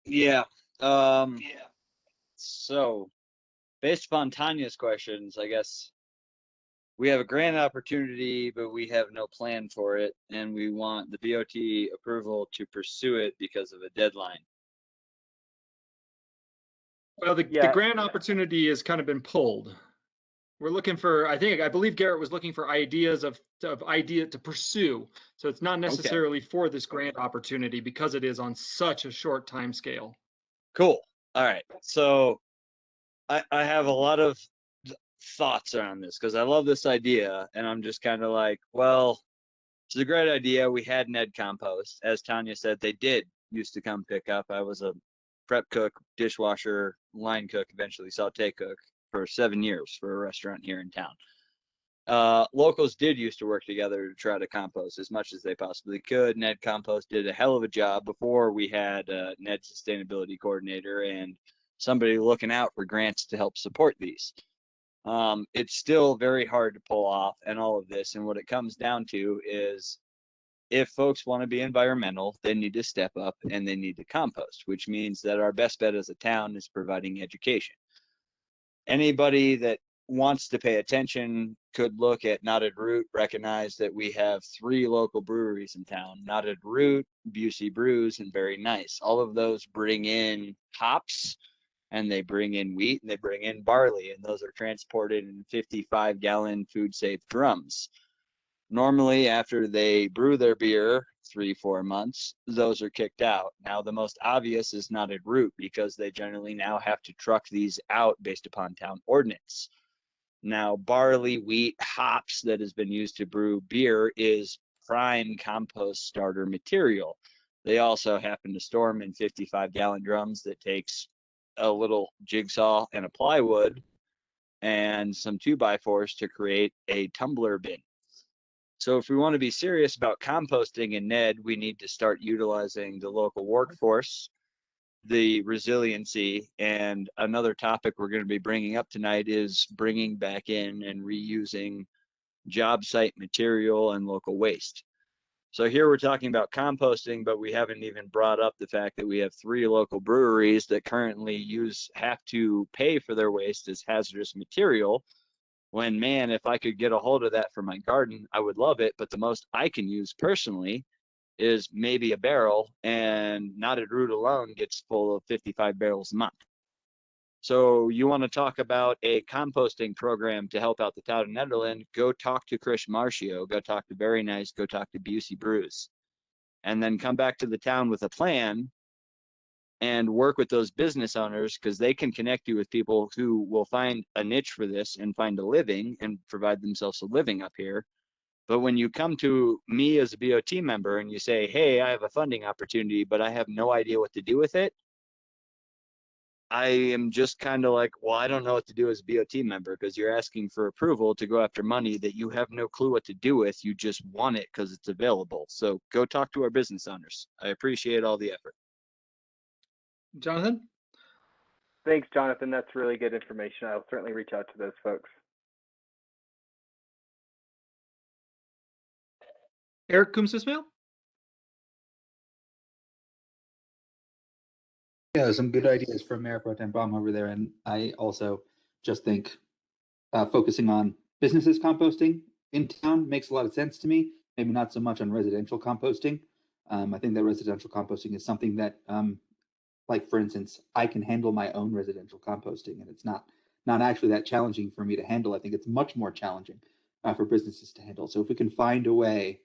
Yeah. So based upon Tanya's questions, I guess we have a grant opportunity, but we have no plan for it, and we want the BOT approval to pursue it because of a deadline. Well, the grant opportunity has kind of been pulled. We're looking for, I believe Garrett was looking for ideas of idea to pursue. So it's not necessarily for this grant opportunity because it is on such a short time scale. Cool. All right. So I have a lot of thoughts around this because I love this idea, and I'm just kind of like, well, it's a great idea. We had Ned Compost. As Tanya said, they did used to come pick up. I was a prep cook, dishwasher, line cook, eventually saute cook for 7 years for a restaurant here in town. Locals did used to work together to try to compost as much as they possibly could. Ned Compost did a hell of a job before we had Ned Sustainability Coordinator and somebody looking out for grants to help support these. It's still very hard to pull off and all of this. And what it comes down to is if folks want to be environmental, they need to step up and they need to compost, which means that our best bet as a town is providing education. Anybody that wants to pay attention could look at Knotted Root, recognize that we have 3 local breweries in town, Knotted Root, Busey Brews, and Very Nice. All of those bring in hops, and they bring in wheat, and they bring in barley, and those are transported in 55-gallon food-safe drums. Normally, after they brew their beer 3-4 months, those are kicked out. Now, the most obvious is Knotted Root because they generally now have to truck these out based upon town ordinance. Now, barley, wheat, hops that has been used to brew beer is prime compost starter material. They also happen to store them in 55-gallon drums that takes a little jigsaw and a plywood and some 2x4s to create a tumbler bin. So if we want to be serious about composting in Ned, we need to start utilizing the local workforce, the resiliency, and another topic we're going to be bringing up tonight is bringing back in and reusing job site material and local waste. So here we're talking about composting, but we haven't even brought up the fact that we have 3 local breweries that currently have to pay for their waste as hazardous material. When, man, if I could get a hold of that for my garden, I would love it. But the most I can use personally is maybe a barrel, and Knotted Root alone gets full of 55 barrels a month. So you want to talk about a composting program to help out the town of Nederland, go talk to Chris Marcio, go talk to Very Nice, go talk to Busey Brews, and then come back to the town with a plan and work with those business owners because they can connect you with people who will find a niche for this and find a living and provide themselves a living up here. But when you come to me as a BOT member and you say, hey, I have a funding opportunity, but I have no idea what to do with it, I am just kind of like, well, I don't know what to do as a BOT member because you're asking for approval to go after money that you have no clue what to do with. You just want it because it's available. So go talk to our business owners. I appreciate all the effort. Jonathan? Thanks, Jonathan. That's really good information. I'll certainly reach out to those folks. Eric Coombs-Ismail? Yeah, some good ideas from Mayor Pro Tem Baum over there. And I also just think focusing on businesses composting in town makes a lot of sense to me. Maybe not so much on residential composting. I think that residential composting is something that, like for instance, I can handle my own residential composting, and it's not actually that challenging for me to handle. I think it's much more challenging for businesses to handle. So if we can find a way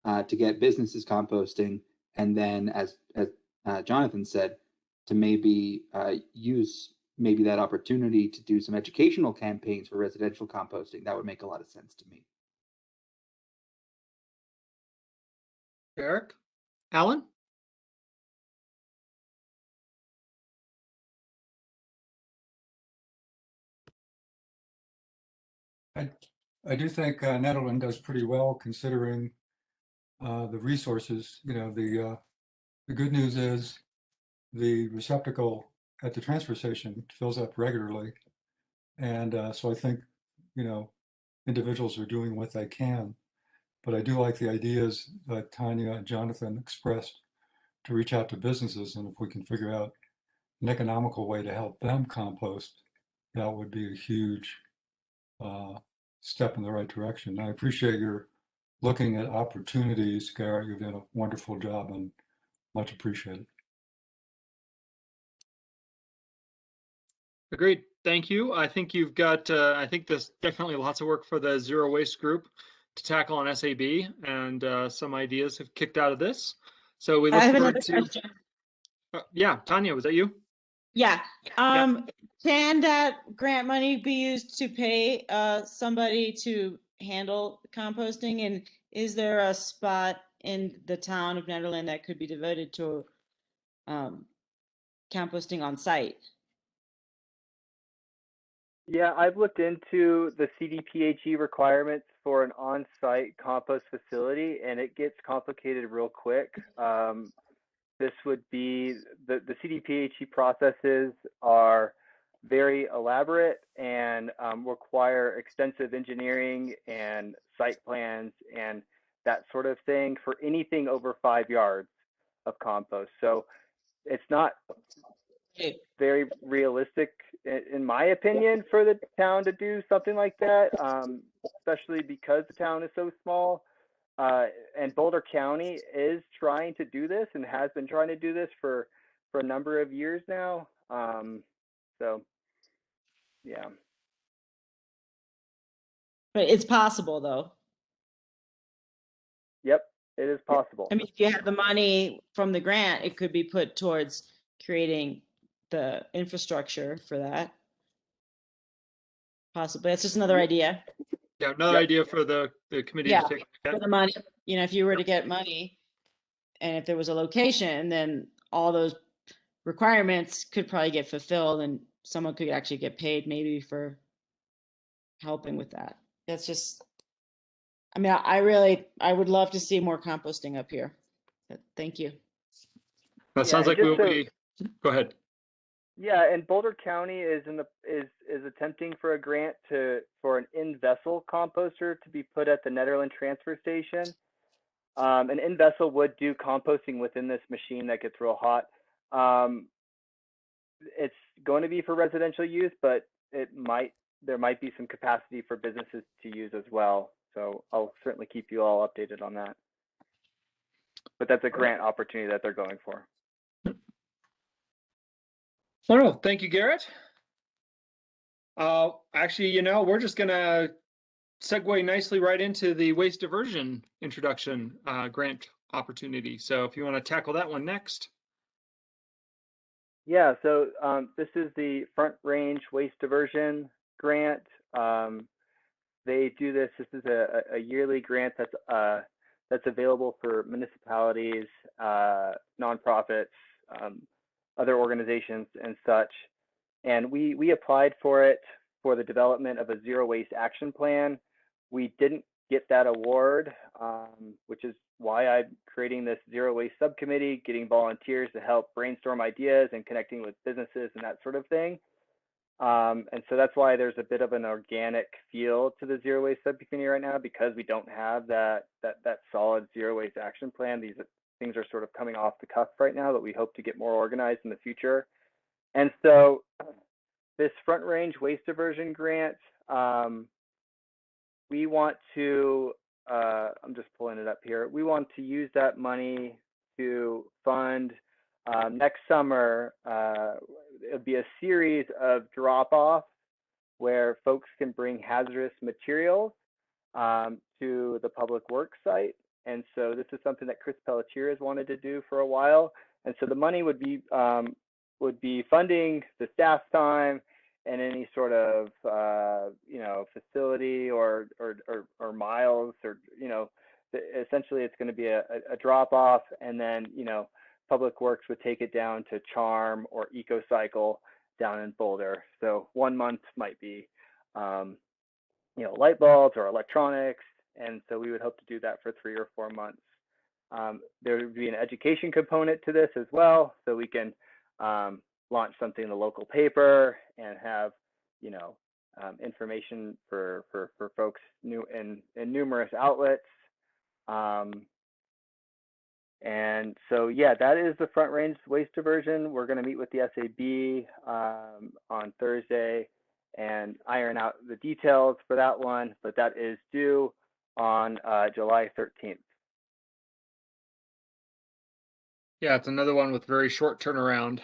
to get businesses composting, and then as Jonathan said, to maybe use maybe that opportunity to do some educational campaigns for residential composting, that would make a lot of sense to me. Eric? Alan? I do think Nederland does pretty well considering the resources. You know, the good news is the receptacle at the transfer station fills up regularly. And so I think, you know, individuals are doing what they can. But I do like the ideas that Tanya and Jonathan expressed to reach out to businesses. And if we can figure out an economical way to help them compost, that would be a huge step in the right direction. I appreciate your looking at opportunities, Garrett. You've done a wonderful job and much appreciated. Agreed. Thank you. I think you've got, I think there's definitely lots of work for the Zero Waste Group to tackle on SAB, and some ideas have kicked out of this. So we look I have forward another to. question. Yeah, Tanya, was that you? Yeah. Can that grant money be used to pay somebody to handle composting? And is there a spot in the town of Nederland that could be devoted to composting on site? Yeah, I've looked into the CDPHE requirements for an on-site compost facility, and it gets complicated real quick. This would be the CDPHE processes are very elaborate and require extensive engineering and site plans and that sort of thing for anything over 5 yards of compost. So it's not very realistic, in my opinion, for the town to do something like that, especially because the town is so small. And Boulder County is trying to do this and has been trying to do this for a number of years now. So, yeah. But it's possible, though. Yep, it is possible. I mean, if you have the money from the grant, it could be put towards creating the infrastructure for that. Possibly. It's just another idea. Yeah, another idea for the committee Yeah, to take. for the money. You know, if you were to get money and if there was a location, then all those requirements could probably get fulfilled and someone could actually get paid maybe for helping with that. That's just, I mean, I would love to see more composting up here. Thank you. That sounds like we'll be, go ahead. Yeah, and Boulder County is attempting for a grant for an in-vessel composter to be put at the Nederland transfer station. An in-vessel would do composting within this machine that gets real hot. It's going to be for residential use, but there might be some capacity for businesses to use as well. So I'll certainly keep you all updated on that. But that's a grant opportunity that they're going for. Oh, thank you, Garrett. Actually, you know, we're just gonna segue nicely right into the waste diversion introduction grant opportunity. So if you want to tackle that one next. Yeah, so this is the Front Range Waste Diversion Grant. They do this. This is a yearly grant that's available for municipalities, nonprofits, other organizations, and such. And we applied for it for the development of a zero waste action plan. We didn't get that award, which is why I'm creating this zero waste subcommittee, getting volunteers to help brainstorm ideas and connecting with businesses and that sort of thing. And so that's why there's a bit of an organic feel to the zero waste subcommittee right now, because we don't have that solid zero waste action plan. things are sort of coming off the cuff right now that we hope to get more organized in the future. And so this Front Range Waste Diversion Grant, we want to, I'm just pulling it up here. We want to use that money to fund next summer. It'll be a series of drop-offs where folks can bring hazardous materials to the public works site. And so this is something that Chris Pelletier has wanted to do for a while. And so the money would be funding the staff time and any sort of facility or miles, or essentially it's going to be a drop off, and then Public Works would take it down to Charm or EcoCycle down in Boulder. So 1 month might be light bulbs or electronics, and so we would hope to do that for 3 or 4 months. There would be an education component to this as well, so we can launch something in the local paper and have information for folks in numerous outlets. And so yeah, that is the Front Range Waste Diversion. We're going to meet with the SAB on Thursday and iron out the details for that one, but that is due on July 13th. Yeah, it's another one with very short turnaround.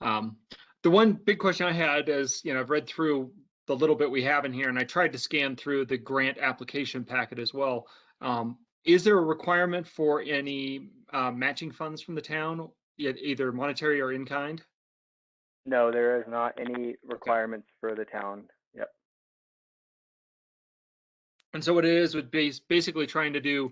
The one big question I had is, I've read through the little bit we have in here, and I tried to scan through the grant application packet as well. Is there a requirement for any matching funds from the town, either monetary or in kind? No, there is not any requirements for the town. Yep. And so what it is would be basically trying to do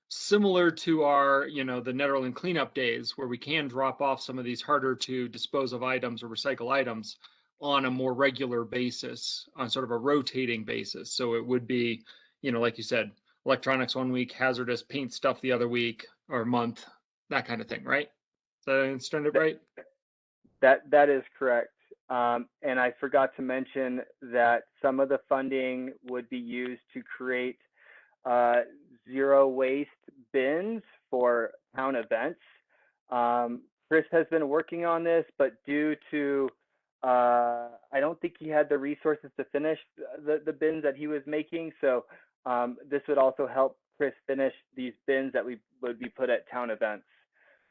similar to our, the Nederland cleanup days, where we can drop off some of these harder to dispose of items or recycle items on a more regular basis, on sort of a rotating basis. So it would be, like you said, electronics 1 week, hazardous paint stuff the other week or month, that kind of thing, right? Did I understand it right? That is correct. And I forgot to mention that some of the funding would be used to create zero waste bins for town events. Chris has been working on this, but due to I don't think he had the resources to finish the bins that he was making. So this would also help Chris finish these bins that we would be put at town events.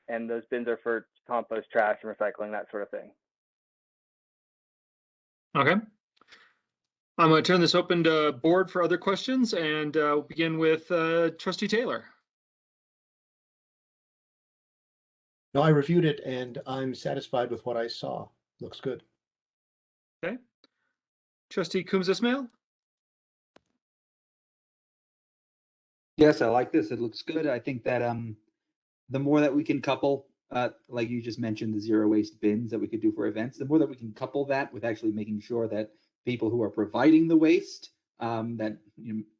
And those bins are for compost, trash, and recycling, that sort of thing. Okay. I'm going to turn this open to board for other questions, and we'll begin with Trustee Taylor. No, I reviewed it and I'm satisfied with what I saw. Looks good. Okay. Trustee Coombs Ismail? Yes, I like this. It looks good. I think that the more that we can couple, like you just mentioned, the zero waste bins that we could do for events, the more that we can couple that with actually making sure that people who are providing the waste, that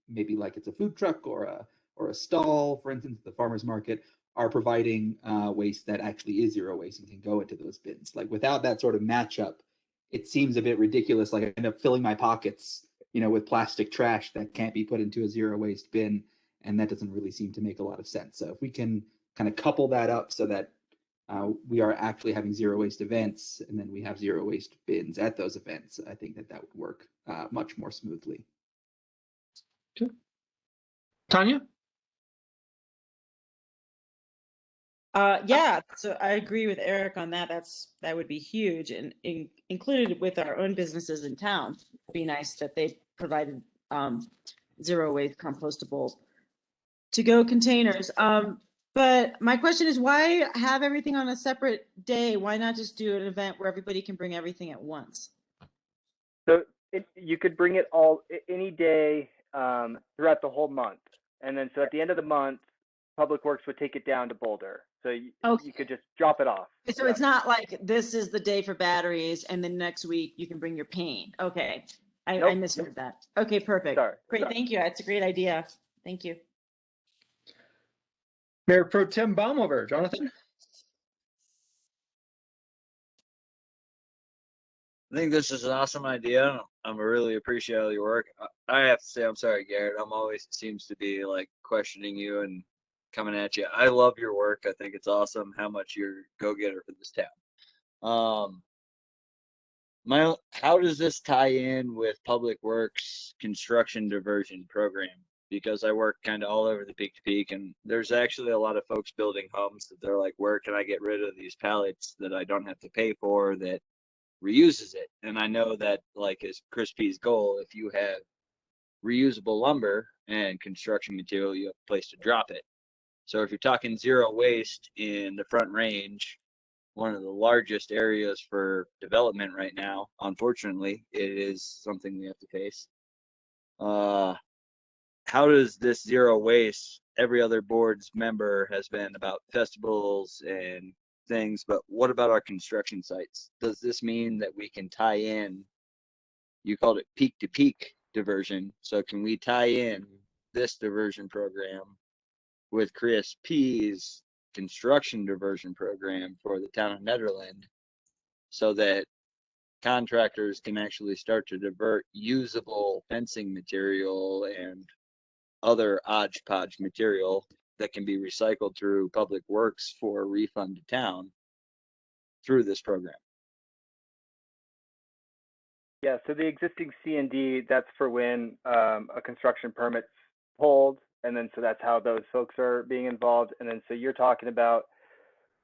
maybe like it's a food truck or a stall, for instance, the farmers market, are providing waste that actually is zero waste and can go into those bins. Like without that sort of matchup, it seems a bit ridiculous. Like I end up filling my pockets, with plastic trash that can't be put into a zero waste bin, and that doesn't really seem to make a lot of sense. So if we can kind of couple that up so that we are actually having zero waste events, and then we have zero waste bins at those events, I think that would work much more smoothly. Okay. Tanya? Yeah, so I agree with Eric on that. That would be huge, and included with our own businesses in town. It'd be nice that they provided zero waste compostable to-go containers. But my question is, why have everything on a separate day? Why not just do an event where everybody can bring everything at once? So you could bring it all any day throughout the whole month, and then so at the end of the month, Public Works would take it down to Boulder. So you could just drop it off. So it's not like this is the day for batteries, and then next week you can bring your paint. Okay, I misheard that. Okay, perfect. Great, thank you. It's a great idea. Thank you. Mayor Pro Tem Baumover, Jonathan? I think this is an awesome idea. I'm really appreciate all your work. I have to say, I'm sorry, Garrett. I'm always seems to be like questioning you and coming at you. I love your work. I think it's awesome how much you're go-getter for this town. How does this tie in with Public Works construction diversion program? Because I work kind of all over the peak to peak, and there's actually a lot of folks building homes that they're like, where can I get rid of these pallets that I don't have to pay for that reuses it? And I know that, like, as Chris P's goal, if you have reusable lumber and construction material, you have a place to drop it. So if you're talking zero waste in the Front Range, one of the largest areas for development right now, unfortunately, it is something we have to face. How does this zero waste, every other board's member has been about festivals and things, but what about our construction sites? Does this mean that we can tie in, you called it peak to peak diversion, so can we tie in this diversion program with Chris P's construction diversion program for the town of Nederland, so that contractors can actually start to divert usable fencing material and other hodgepodge material that can be recycled through Public Works for a refund to town through this program? Yeah, so the existing C and D, that's for when a construction permit's pulled, and then so that's how those folks are being involved. And then so you're talking about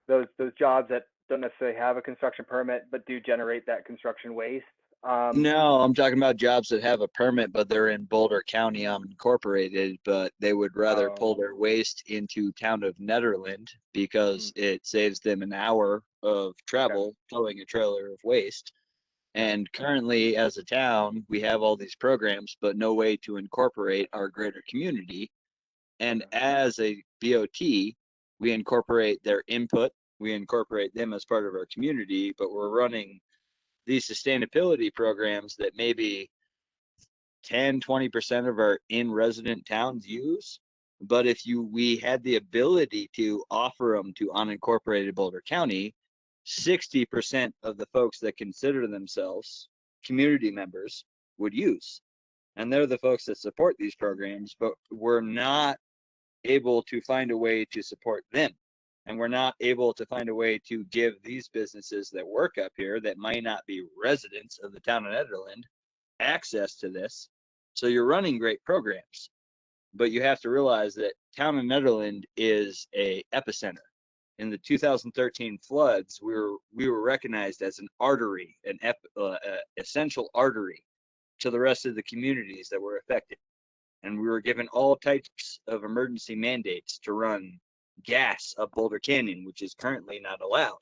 those jobs that don't necessarily have a construction permit but do generate that construction waste. No, I'm talking about jobs that have a permit, but they're in Boulder County unincorporated, but they would rather pull their waste into town of Nederland because it saves them an hour of travel towing a trailer of waste. And currently, as a town, we have all these programs, but no way to incorporate our greater community. And as a BOT, we incorporate their input, we incorporate them as part of our community, but we're running these sustainability programs that maybe 10, 20% of our in-resident towns use. But if we had the ability to offer them to unincorporated Boulder County, 60% of the folks that consider themselves community members would use. And they're the folks that support these programs, but we're not able to find a way to support them. And we're not able to find a way to give these businesses that work up here that might not be residents of the town of Nederland access to this. So you're running great programs, but you have to realize that town of Nederland is a epicenter. In the 2013 floods, we were recognized as an artery, an essential artery to the rest of the communities that were affected. And we were given all types of emergency mandates to run gas up Boulder Canyon, which is currently not allowed.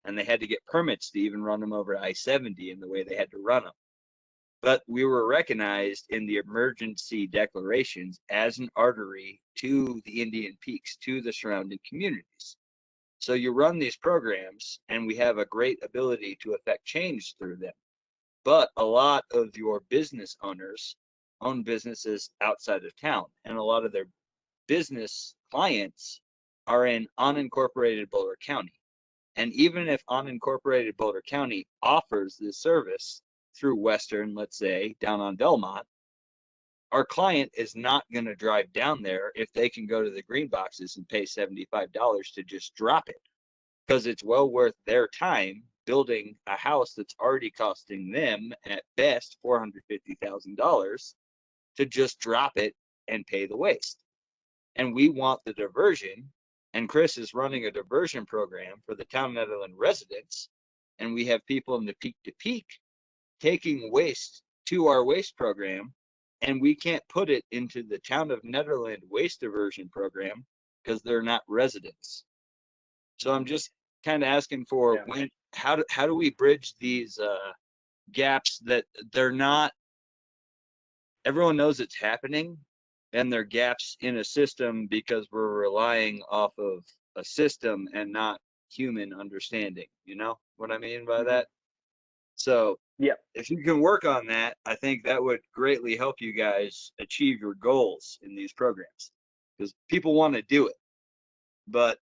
And they had to get permits to even run them over I-70 in the way they had to run them. But we were recognized in the emergency declarations as an artery to the Indian Peaks, to the surrounding communities. So you run these programs, and we have a great ability to affect change through them. But a lot of your business owners own businesses outside of town, and a lot of their business clients are in unincorporated Boulder County. And even if unincorporated Boulder County offers this service through Western, let's say, down on Belmont, our client is not going to drive down there if they can go to the green boxes and pay $75 to just drop it, because it's well worth their time building a house that's already costing them at best $450,000 to just drop it and pay the waste. And we want the diversion, and Chris is running a diversion program for the town of Nederland residents, and we have people in the peak to peak taking waste to our waste program, and we can't put it into the town of Nederland waste diversion program because they're not residents. So I'm just kind of asking for how do we bridge these gaps that they're not, everyone knows it's happening, and they're gaps in a system because we're relying off of a system and not human understanding. You know what I mean by that? So if you can work on that, I think that would greatly help you guys achieve your goals in these programs, because people want to do it, but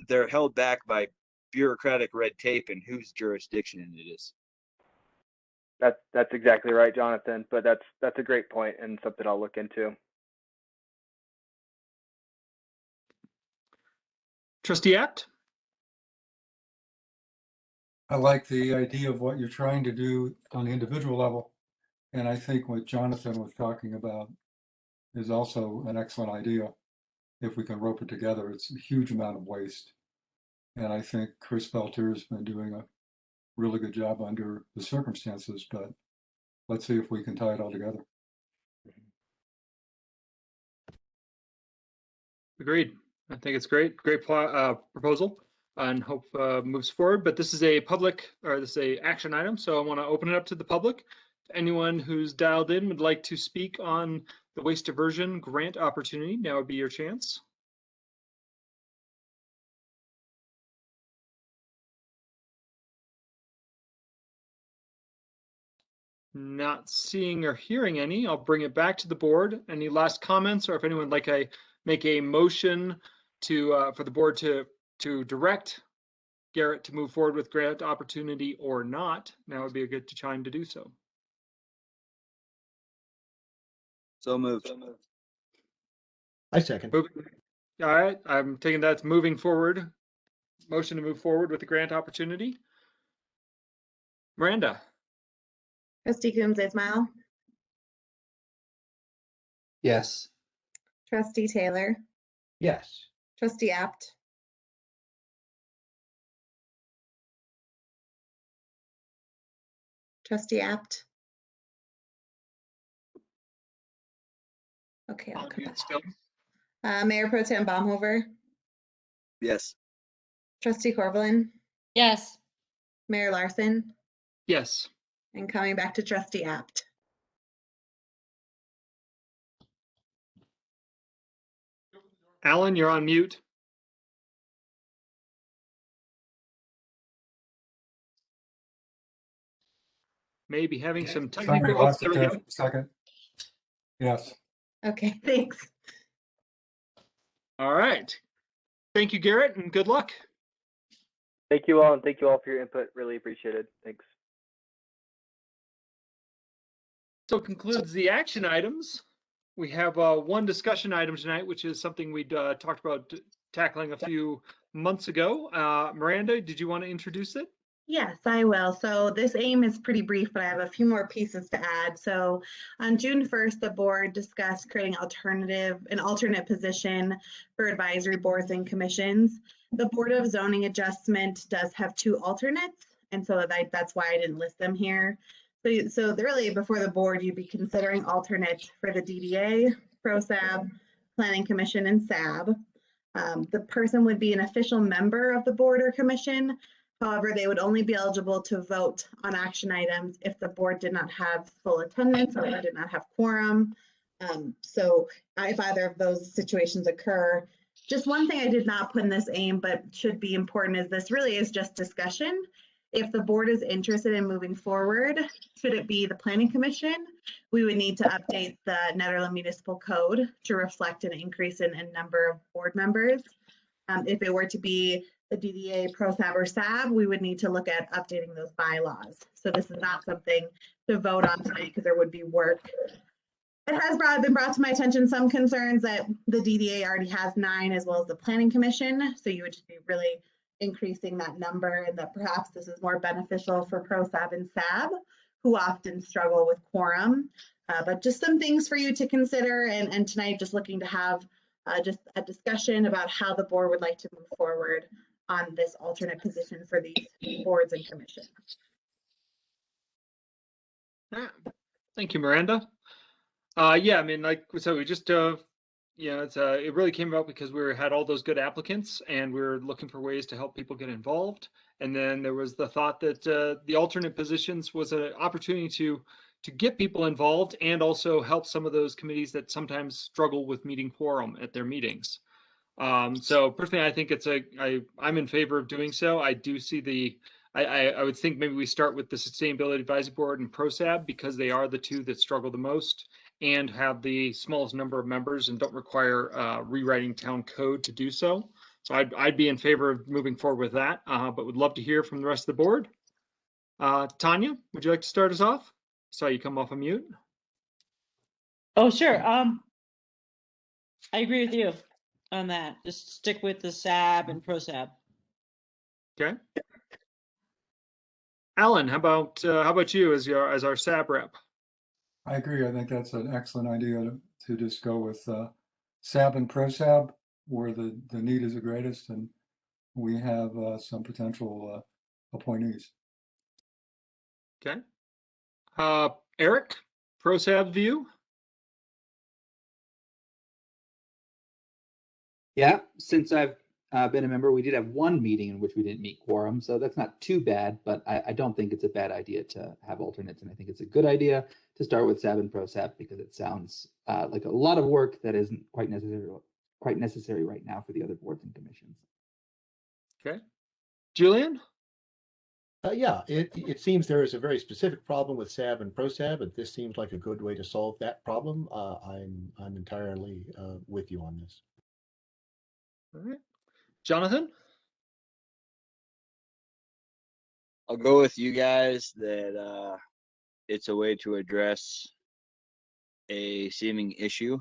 they're held back by bureaucratic red tape and whose jurisdiction it is. That's exactly right, Jonathan. But that's a great point and something I'll look into. Trustee Apt? I like the idea of what you're trying to do on the individual level. And I think what Jonathan was talking about is also an excellent idea. If we can rope it together, it's a huge amount of waste. And I think Chris Belter has been doing a really good job under the circumstances, but let's see if we can tie it all together. Agreed. I think it's great. Great proposal, and hope moves forward. But this is a public, or this is a action item, so I want to open it up to the public. If anyone who's dialed in would like to speak on the waste diversion grant opportunity, now would be your chance. Not seeing or hearing any, I'll bring it back to the board. Any last comments, or if anyone would like make a motion to for the board to direct Garrett to move forward with grant opportunity or not, now would be a good time to do so. So moved. I second. All right, I'm taking that's moving forward. Motion to move forward with the grant opportunity. Miranda? Trustee Coombs Ismail, Yes. Trustee Taylor, Yes. Trustee Apt, Trustee Apt. Okay, I'll come back. Still? Mayor Pro Tem Baumhover, Yes. Trustee Corvallin, Yes. Mayor Larson, Yes. and coming back to Trustee Apt. Alan, you're on mute. Maybe having some Sorry, technical. lost There it we there go. for a second. Yes. Okay, thanks. All right. Thank you, Garrett, and good luck. Thank you all, and thank you all for your input. Really appreciated. Thanks. So concludes the action items. We have one discussion item tonight, which is something we'd talked about tackling a few months ago. Miranda, did you want to introduce it? Yes, I will. So this aim is pretty brief, but I have a few more pieces to add. So on June 1st, the board discussed creating an alternate position for advisory boards and commissions. The Board of Zoning Adjustment does have 2 alternates, and so that's why I didn't list them here. So really before the board, you'd be considering alternates for the DDA, ProSab, Planning Commission, and SAB. The person would be an official member of the board or commission. However, they would only be eligible to vote on action items if the board did not have full attendance or did not have quorum. So if either of those situations occur, just one thing I did not put in this aim, but should be important, is this really is just discussion. If the board is interested in moving forward, should it be the Planning Commission, we would need to update the Nederland Municipal Code to reflect an increase in number of board members. If it were to be the DDA, ProSab, or SAB, we would need to look at updating those bylaws. So this is not something to vote on tonight because there would be work. It has been brought to my attention some concerns that the DDA already has 9 as well as the Planning Commission. So you would just be really increasing that number, and that perhaps this is more beneficial for ProSab and SAB, who often struggle with quorum. But just some things for you to consider, and tonight just looking to have just a discussion about how the board would like to move forward on this alternate position for these boards and commissions. Thank you, Miranda. Yeah, I mean, so we just, it really came about because we had all those good applicants and we were looking for ways to help people get involved. And then there was the thought that the alternate positions was an opportunity to get people involved and also help some of those committees that sometimes struggle with meeting quorum at their meetings. So personally, I think I'm in favor of doing so. I do see I would think maybe we start with the Sustainability Advisory Board and ProSab because they are the 2 that struggle the most and have the smallest number of members and don't require rewriting town code to do so. So I'd be in favor of moving forward with that, but would love to hear from the rest of the board. Tanya, would you like to start us off? Saw you come off of mute. Oh, sure. I agree with you. on that. Just stick with the SAB and ProSAB. Okay. Alan, how about you as our SAB rep? I agree. I think that's an excellent idea to just go with SAB and ProSAB where the need is the greatest, and we have some potential appointees. Okay. Eric, ProSAB view? Yeah, since I've been a member, we did have one meeting in which we didn't meet quorum, so that's not too bad, but I don't think it's a bad idea to have alternates, and I think it's a good idea to start with SAB and ProSAB because it sounds like a lot of work that isn't quite necessary right now for the other boards and commissions. Okay. Julian? Yeah, it seems there is a very specific problem with SAB and ProSAB, and this seems like a good way to solve that problem. I'm entirely with you on this. All right. Jonathan? I'll go with you guys that it's a way to address a seeming issue.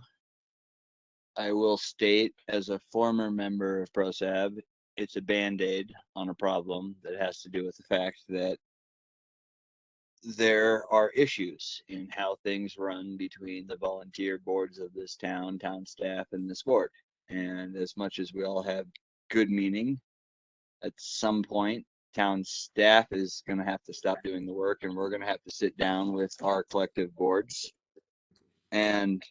I will state, as a former member of ProSAB, it's a band-aid on a problem that has to do with the fact that there are issues in how things run between the volunteer boards of this town staff, and this board. And as much as we all have good meaning, at some point, town staff is going to have to stop doing the work, and we're going to have to sit down with our collective boards and,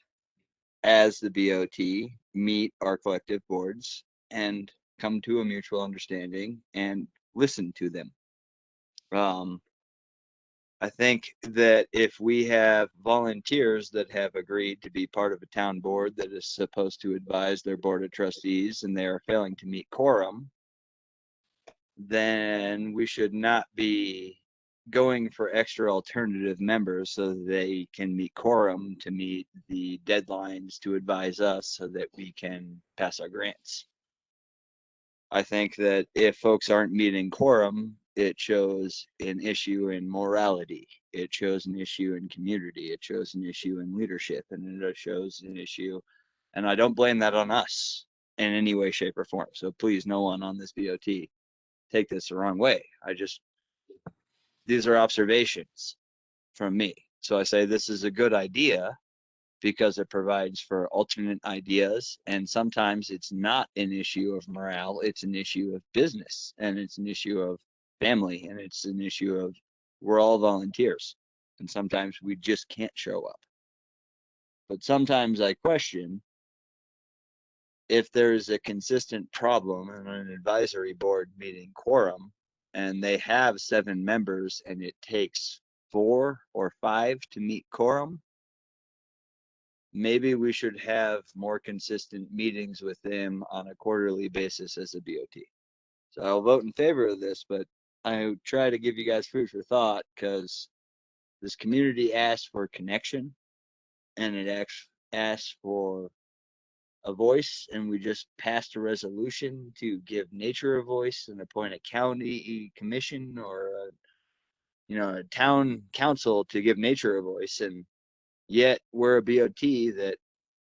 as the BOT, meet our collective boards and come to a mutual understanding and listen to them. I think that if we have volunteers that have agreed to be part of a town board that is supposed to advise their board of trustees and they are failing to meet quorum, then we should not be going for extra alternative members so that they can meet quorum to meet the deadlines to advise us so that we can pass our grants. I think that if folks aren't meeting quorum, it shows an issue in morality. It shows an issue in community. It shows an issue in leadership, and it shows an issue. And I don't blame that on us in any way, shape, or form. So please, no one on this BOT take this the wrong way. These are observations from me. So I say this is a good idea because it provides for alternate ideas. And sometimes it's not an issue of morale, it's an issue of business, and it's an issue of family, and it's an issue of we're all volunteers. And sometimes we just can't show up. But sometimes I question if there's a consistent problem in an advisory board meeting quorum, and they have 7 members and it takes 4 or 5 to meet quorum, maybe we should have more consistent meetings with them on a quarterly basis as a BOT. So I'll vote in favor of this, but I try to give you guys food for thought because this community asked for connection, and it asked for a voice, and we just passed a resolution to give nature a voice and appoint a county commission or a town council to give nature a voice, and yet we're a BOT that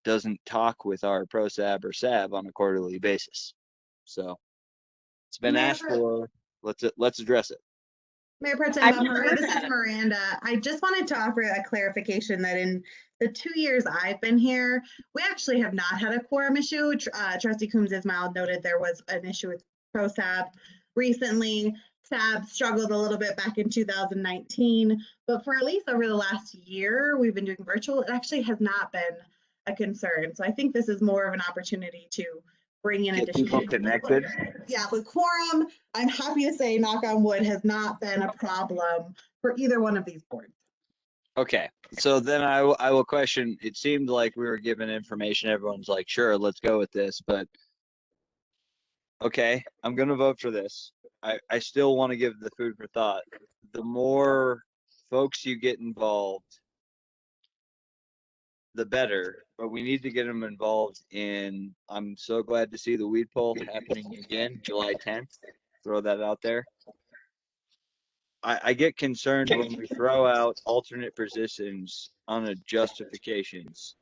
doesn't talk with our ProSAB or SAB on a quarterly basis. So it's been asked for. Let's address it. Mayor Pro Tem, this is Miranda. I just wanted to offer a clarification that in the 2 years I've been here, we actually have not had a quorum issue. Trustee Coombs-Ismail noted there was an issue with ProSAB recently. SAB struggled a little bit back in 2019, but for at least over the last year, we've been doing virtual. It actually has not been a concern. So I think this is more of an opportunity to bring in additional people connected. Yeah, with quorum, I'm happy to say, knock on wood, has not been a problem for either one of these boards. Okay, so then I will question. It seemed like we were given information. Everyone's like, sure, let's go with this. But okay, I'm going to vote for this. I still want to give the food for thought. The more folks you get involved, the better, but we need to get them involved in, I'm so glad to see the weed poll happening again, July 10th. Throw that out there. I get concerned when we throw out alternate positions on a justifications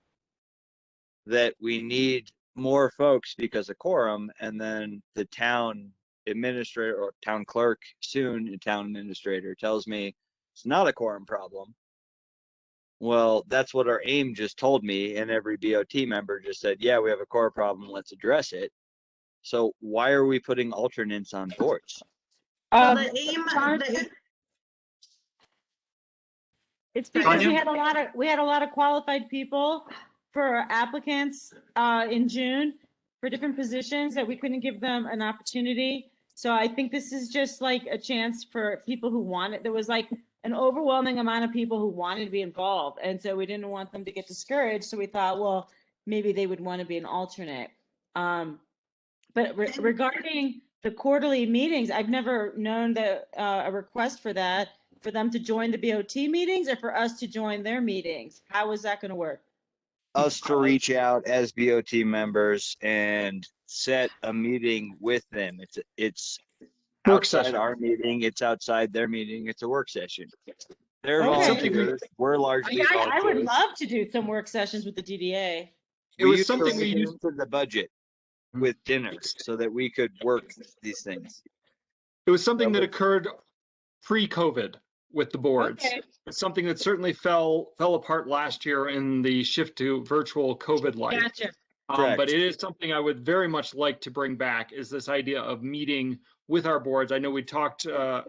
that we need more folks because of quorum, and then the town administrator or town clerk, soon a town administrator, tells me it's not a quorum problem. Well, that's what our AIM just told me, and every BOT member just said, yeah, we have a quorum problem, let's address it. So why are we putting alternates on boards? So the aim, It's because we had a lot of qualified people for applicants in June for different positions that we couldn't give them an opportunity. So I think this is just like a chance for people who wanted. There was like an overwhelming amount of people who wanted to be involved, and so we didn't want them to get discouraged. So we thought, well, maybe they would want to be an alternate. But regarding the quarterly meetings, I've never known that a request for that, for them to join the BOT meetings or for us to join their meetings. How is that going to work? Us to reach out as BOT members and set a meeting with them. It's Work outside session. our meeting. It's outside their meeting. It's a work session. They're Okay. volunteers. We're largely I volunteers. would love to do some work sessions with the DDA. It was something we used for the budget with dinner so that we could work these things. It was something that occurred pre-COVID with the boards. Okay. It's something that certainly fell apart last year in the shift to virtual COVID life. Gotcha. But it is something I would very much like to bring back, is this idea of meeting with our boards. I know we talked a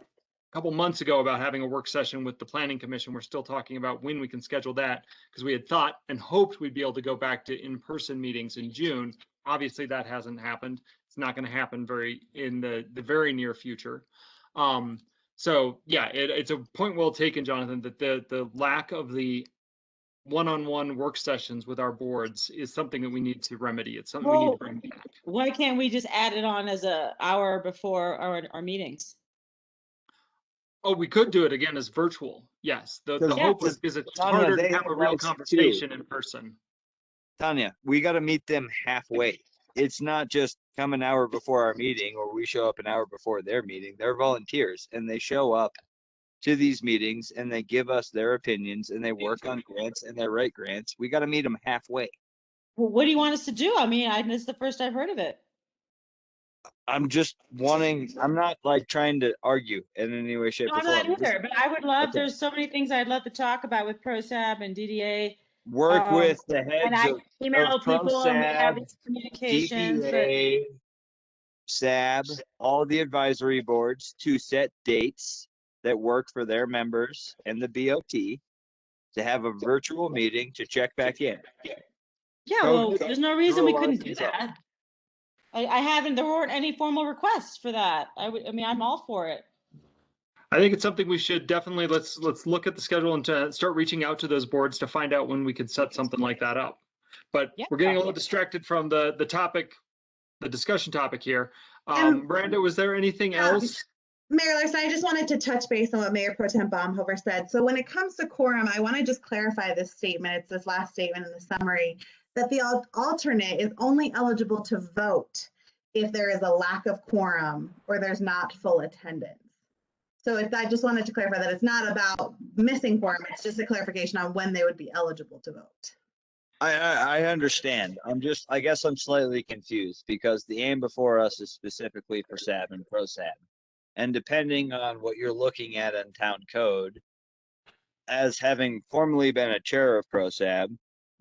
couple months ago about having a work session with the Planning Commission. We're still talking about when we can schedule that, because we had thought and hoped we'd be able to go back to in-person meetings in June. Obviously, that hasn't happened. It's not going to happen in the very near future. So yeah, it's a point well taken, Jonathan, that the lack of the one-on-one work sessions with our boards is something that we need to remedy. It's something we need to bring back. Why can't we just add it on as an hour before our meetings? Oh, we could do it again as virtual. Yes, the hope is because it's Tanya, harder they to have have a real rights conversation too. in person. Tanya, we got to meet them halfway. It's not just come an hour before our meeting or we show up an hour before their meeting. They're volunteers and they show up to these meetings and they give us their opinions and they work on grants and they write grants. We got to meet them halfway. Well, what do you want us to do? I mean, this is the first I've heard of it. I'm just wanting, I'm not like trying to argue in any way, shape, No, or I'm form. not either, but I would love, Okay. there's so many things I'd love to talk about with ProSab and DDA. Work with the And heads I of email people and we have ProSab, these communications, DDA, SAB, all the advisory boards to set dates that work for their members and the BOT to have a virtual meeting to check back in. yeah, well, there's no reason we couldn't do that. I haven't, there weren't any formal requests for that. I mean, I'm all for it. I think it's something we should definitely, let's look at the schedule and to start reaching out to those boards to find out when we could set something like that up. But we're getting a little distracted from the topic, the discussion topic here. Miranda, was there anything else? Mayor Larson, I just wanted to touch base on what Mayor Pro Tem Baumhofer said. So when it comes to quorum, I want to just clarify this statement. It's this last statement in the summary, that the alternate is only eligible to vote if there is a lack of quorum or there's not full attendance. So I just wanted to clarify that it's not about missing quorum, it's just a clarification on when they would be eligible to vote. I understand. I guess I'm slightly confused because the aim before us is specifically for SAB and ProSab. And depending on what you're looking at in town code, as having formerly been a chair of ProSab,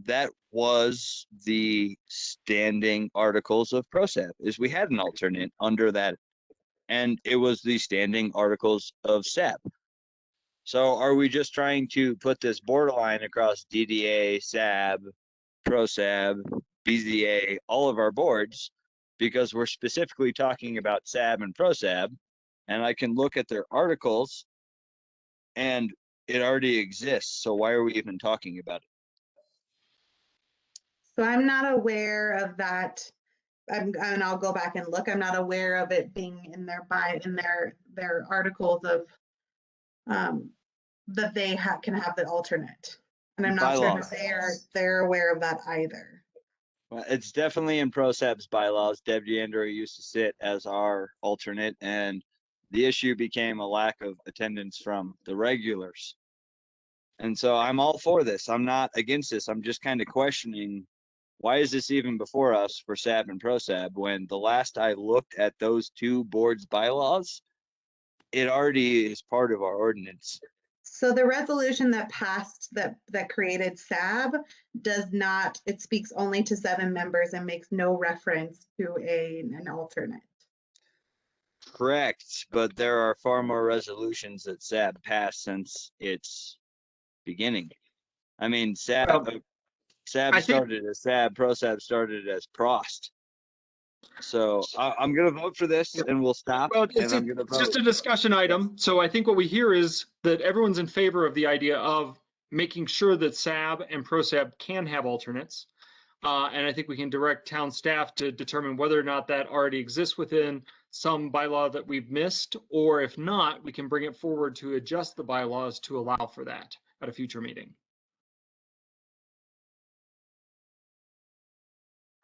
that was the standing articles of ProSab, is we had an alternate under that. And it was the standing articles of SAB. So are we just trying to put this borderline across DDA, SAB, ProSab, BZA, all of our boards, because we're specifically talking about SAB and ProSab, and I can look at their articles and it already exists. So why are we even talking about it? So I'm not aware of that. And I'll go back and look. I'm not aware of it being in their articles of that they can have the alternate. And I'm not sure if they're aware of that either. Well, it's definitely in ProSab's bylaws. Deb DeAndre used to sit as our alternate, and the issue became a lack of attendance from the regulars. And so I'm all for this. I'm not against this. I'm just kind of questioning why is this even before us for SAB and ProSAB when the last I looked at those two boards' bylaws, it already is part of our ordinance. So the resolution that passed that created SAB does not, it speaks only to 7 members and makes no reference to an alternate. Correct, but there are far more resolutions that SAB passed since its beginning. I mean, SAB I think- started as SAB, ProSAB started as Prost. So I'm gonna vote for this, and we'll stop. Well, and I'm gonna it's just vote. a discussion item. So I think what we hear is that everyone's in favor of the idea of making sure that SAB and ProSAB can have alternates. And I think we can direct town staff to determine whether or not that already exists within some bylaw that we've missed, or if not, we can bring it forward to adjust the bylaws to allow for that at a future meeting.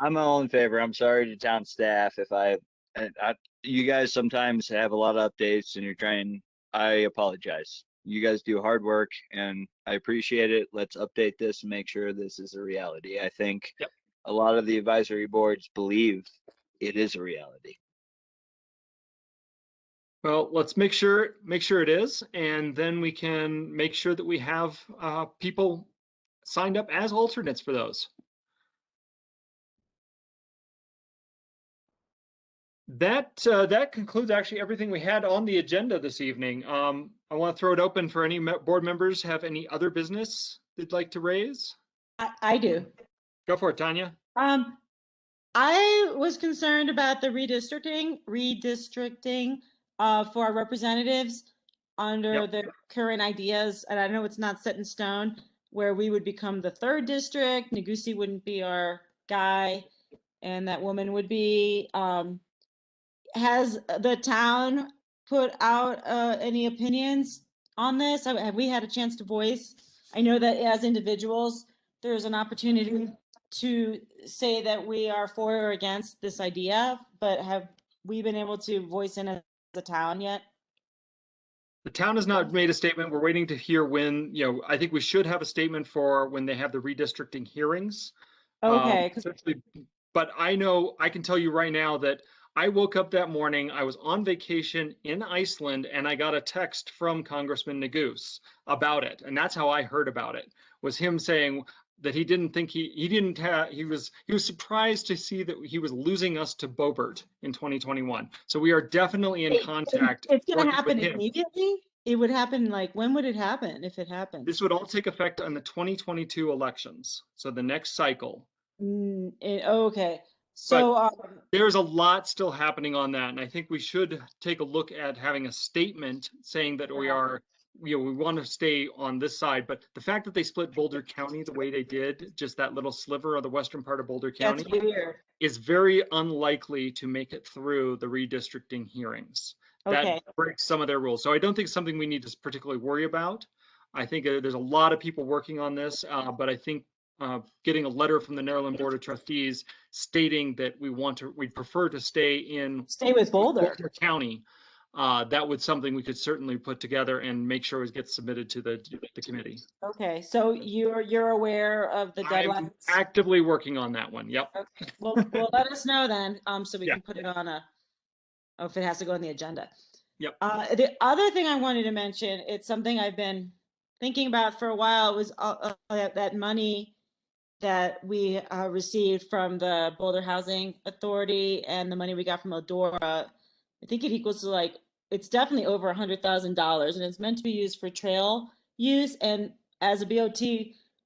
I'm all in favor. I'm sorry to town staff if you guys sometimes have a lot of updates and you're trying. I apologize. You guys do hard work and I appreciate it. Let's update this and make sure this is a reality. I think a lot of the advisory boards believe it is a reality. Well, let's make sure it is, and then we can make sure that we have people signed up as alternates for those. That concludes actually everything we had on the agenda this evening. I want to throw it open for any board members have any other business they'd like to raise. I do. Go for it, Tanya. I was concerned about the redistricting for our representatives under the current ideas, and I know it's not set in stone, where we would become the 3rd district, Nagusi wouldn't be our guy, and that woman would be. Has the town put out any opinions on this? Have we had a chance to voice? I know that as individuals, there's an opportunity to say that we are for or against this idea, but have we been able to voice in as a town yet? The town has not made a statement. We're waiting to hear when, I think we should have a statement for when they have the redistricting hearings. Okay. But I can tell you right now that I woke up that morning, I was on vacation in Iceland, and I got a text from Congressman Nagus about it. And that's how I heard about it, was him saying that he didn't think he was surprised to see that he was losing us to Boebert in 2021. So we are definitely in contact. It's going to happen immediately? It would happen when would it happen if it happens? This would all take effect on the 2022 elections. So the next cycle. Okay. So there's a lot still happening on that. And I think we should take a look at having a statement saying that we are, we want to stay on this side. But the fact that they split Boulder County the way they did, just that little sliver of the western part of Boulder County, that's weird. Is very unlikely to make it through the redistricting hearings. Okay. That breaks some of their rules. So I don't think it's something we need to particularly worry about. I think there's a lot of people working on this, but I think getting a letter from the Nederland Board of Trustees stating that we'd prefer to stay with Boulder County. That would something we could certainly put together and make sure it gets submitted to the committee. Okay, so you're aware of the deadlines? I'm actively working on that one. Yep. Okay. Well, let us know then, so we can put it on if it has to go on the agenda. Yep. The other thing I wanted to mention, it's something I've been thinking about for a while, was that money that we received from the Boulder Housing Authority and the money we got from Eldora. I think it equals to it's definitely over $100,000, and it's meant to be used for trail use. And as a BOT,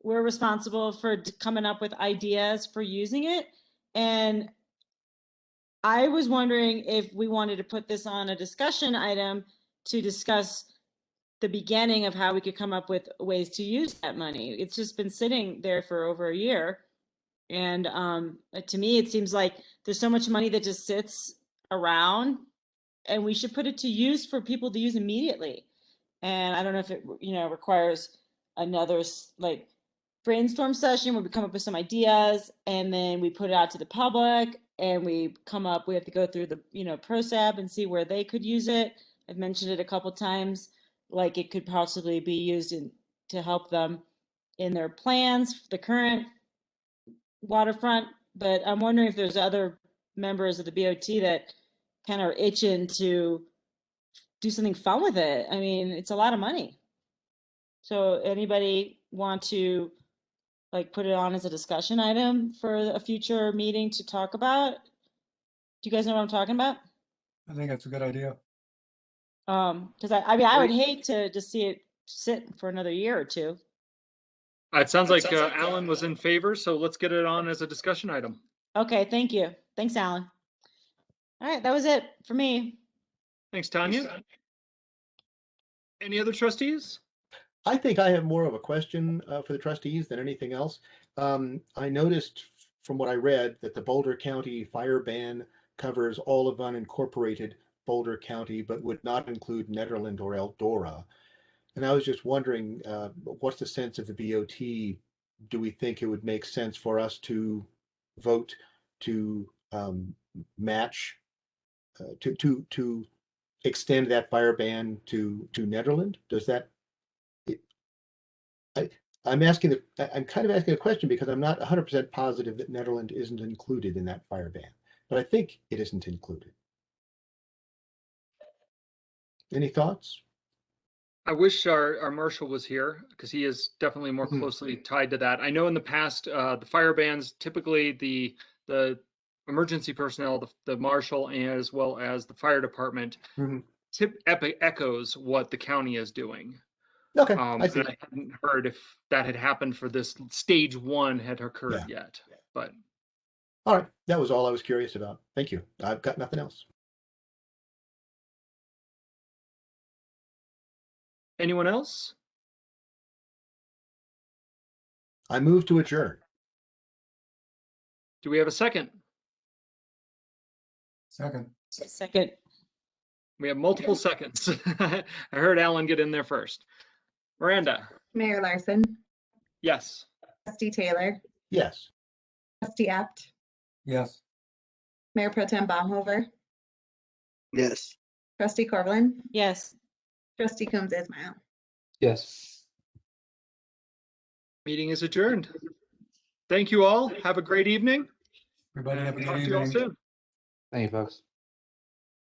we're responsible for coming up with ideas for using it. And I was wondering if we wanted to put this on a discussion item to discuss the beginning of how we could come up with ways to use that money. It's just been sitting there for over a year. And to me, it seems like there's so much money that just sits around, and we should put it to use for people to use immediately. And I don't know if it, requires another brainstorm session where we come up with some ideas and then we put it out to the public, and we have to go through the, ProSAB and see where they could use it. I've mentioned it a couple times. It could possibly be used to help them in their plans, the current waterfront, but I'm wondering if there's other members of the BOT that kind of are itching to do something fun with it. I mean, it's a lot of money. So anybody want to like put it on as a discussion item for a future meeting to talk about? Do you guys know what I'm talking about? I think that's a good idea. Because I mean, I would hate to just see it sit for another year or two. It sounds like Alan was in favor, so let's get it on as a discussion item. Okay, thank you. Thanks, Alan. All right, that was it for me. Thanks, Tanya. Any other trustees? I think I have more of a question for the trustees than anything else. I noticed from what I read that the Boulder County fire ban covers all of unincorporated Boulder County, but would not include Nederland or Eldora. And I was just wondering, what's the sense of the BOT? Do we think it would make sense for us to vote to match, to extend that fire ban to Nederland? Does that? I'm kind of asking a question because I'm not 100% positive that Nederland isn't included in that fire ban, but I think it isn't included. Any thoughts? I wish our marshal was here because he is definitely more closely tied to that. I know in the past, the fire bans, typically the emergency personnel, the marshal, as well as the fire department, echoes what the county is doing. Okay, I I see. and I hadn't heard if that had happened for this stage one had occurred yet, but. All right, that was all I was curious about. Thank you. I've got nothing else. Anyone else? I move to adjourn. Do we have a second? Second. Second. We have multiple seconds. I heard Alan get in there first. Miranda. Mayor Larson, Yes. Trustee Taylor, Yes. Trustee Apt, Yes. Mayor Pro Tem Baumhover, Yes. Trustee Corvallin, Yes. Trustee Coombs Ismail. Yes. Meeting is adjourned. Thank you all. Have a great evening. Everybody have a good Talk to you all evening. soon. Thank you, folks.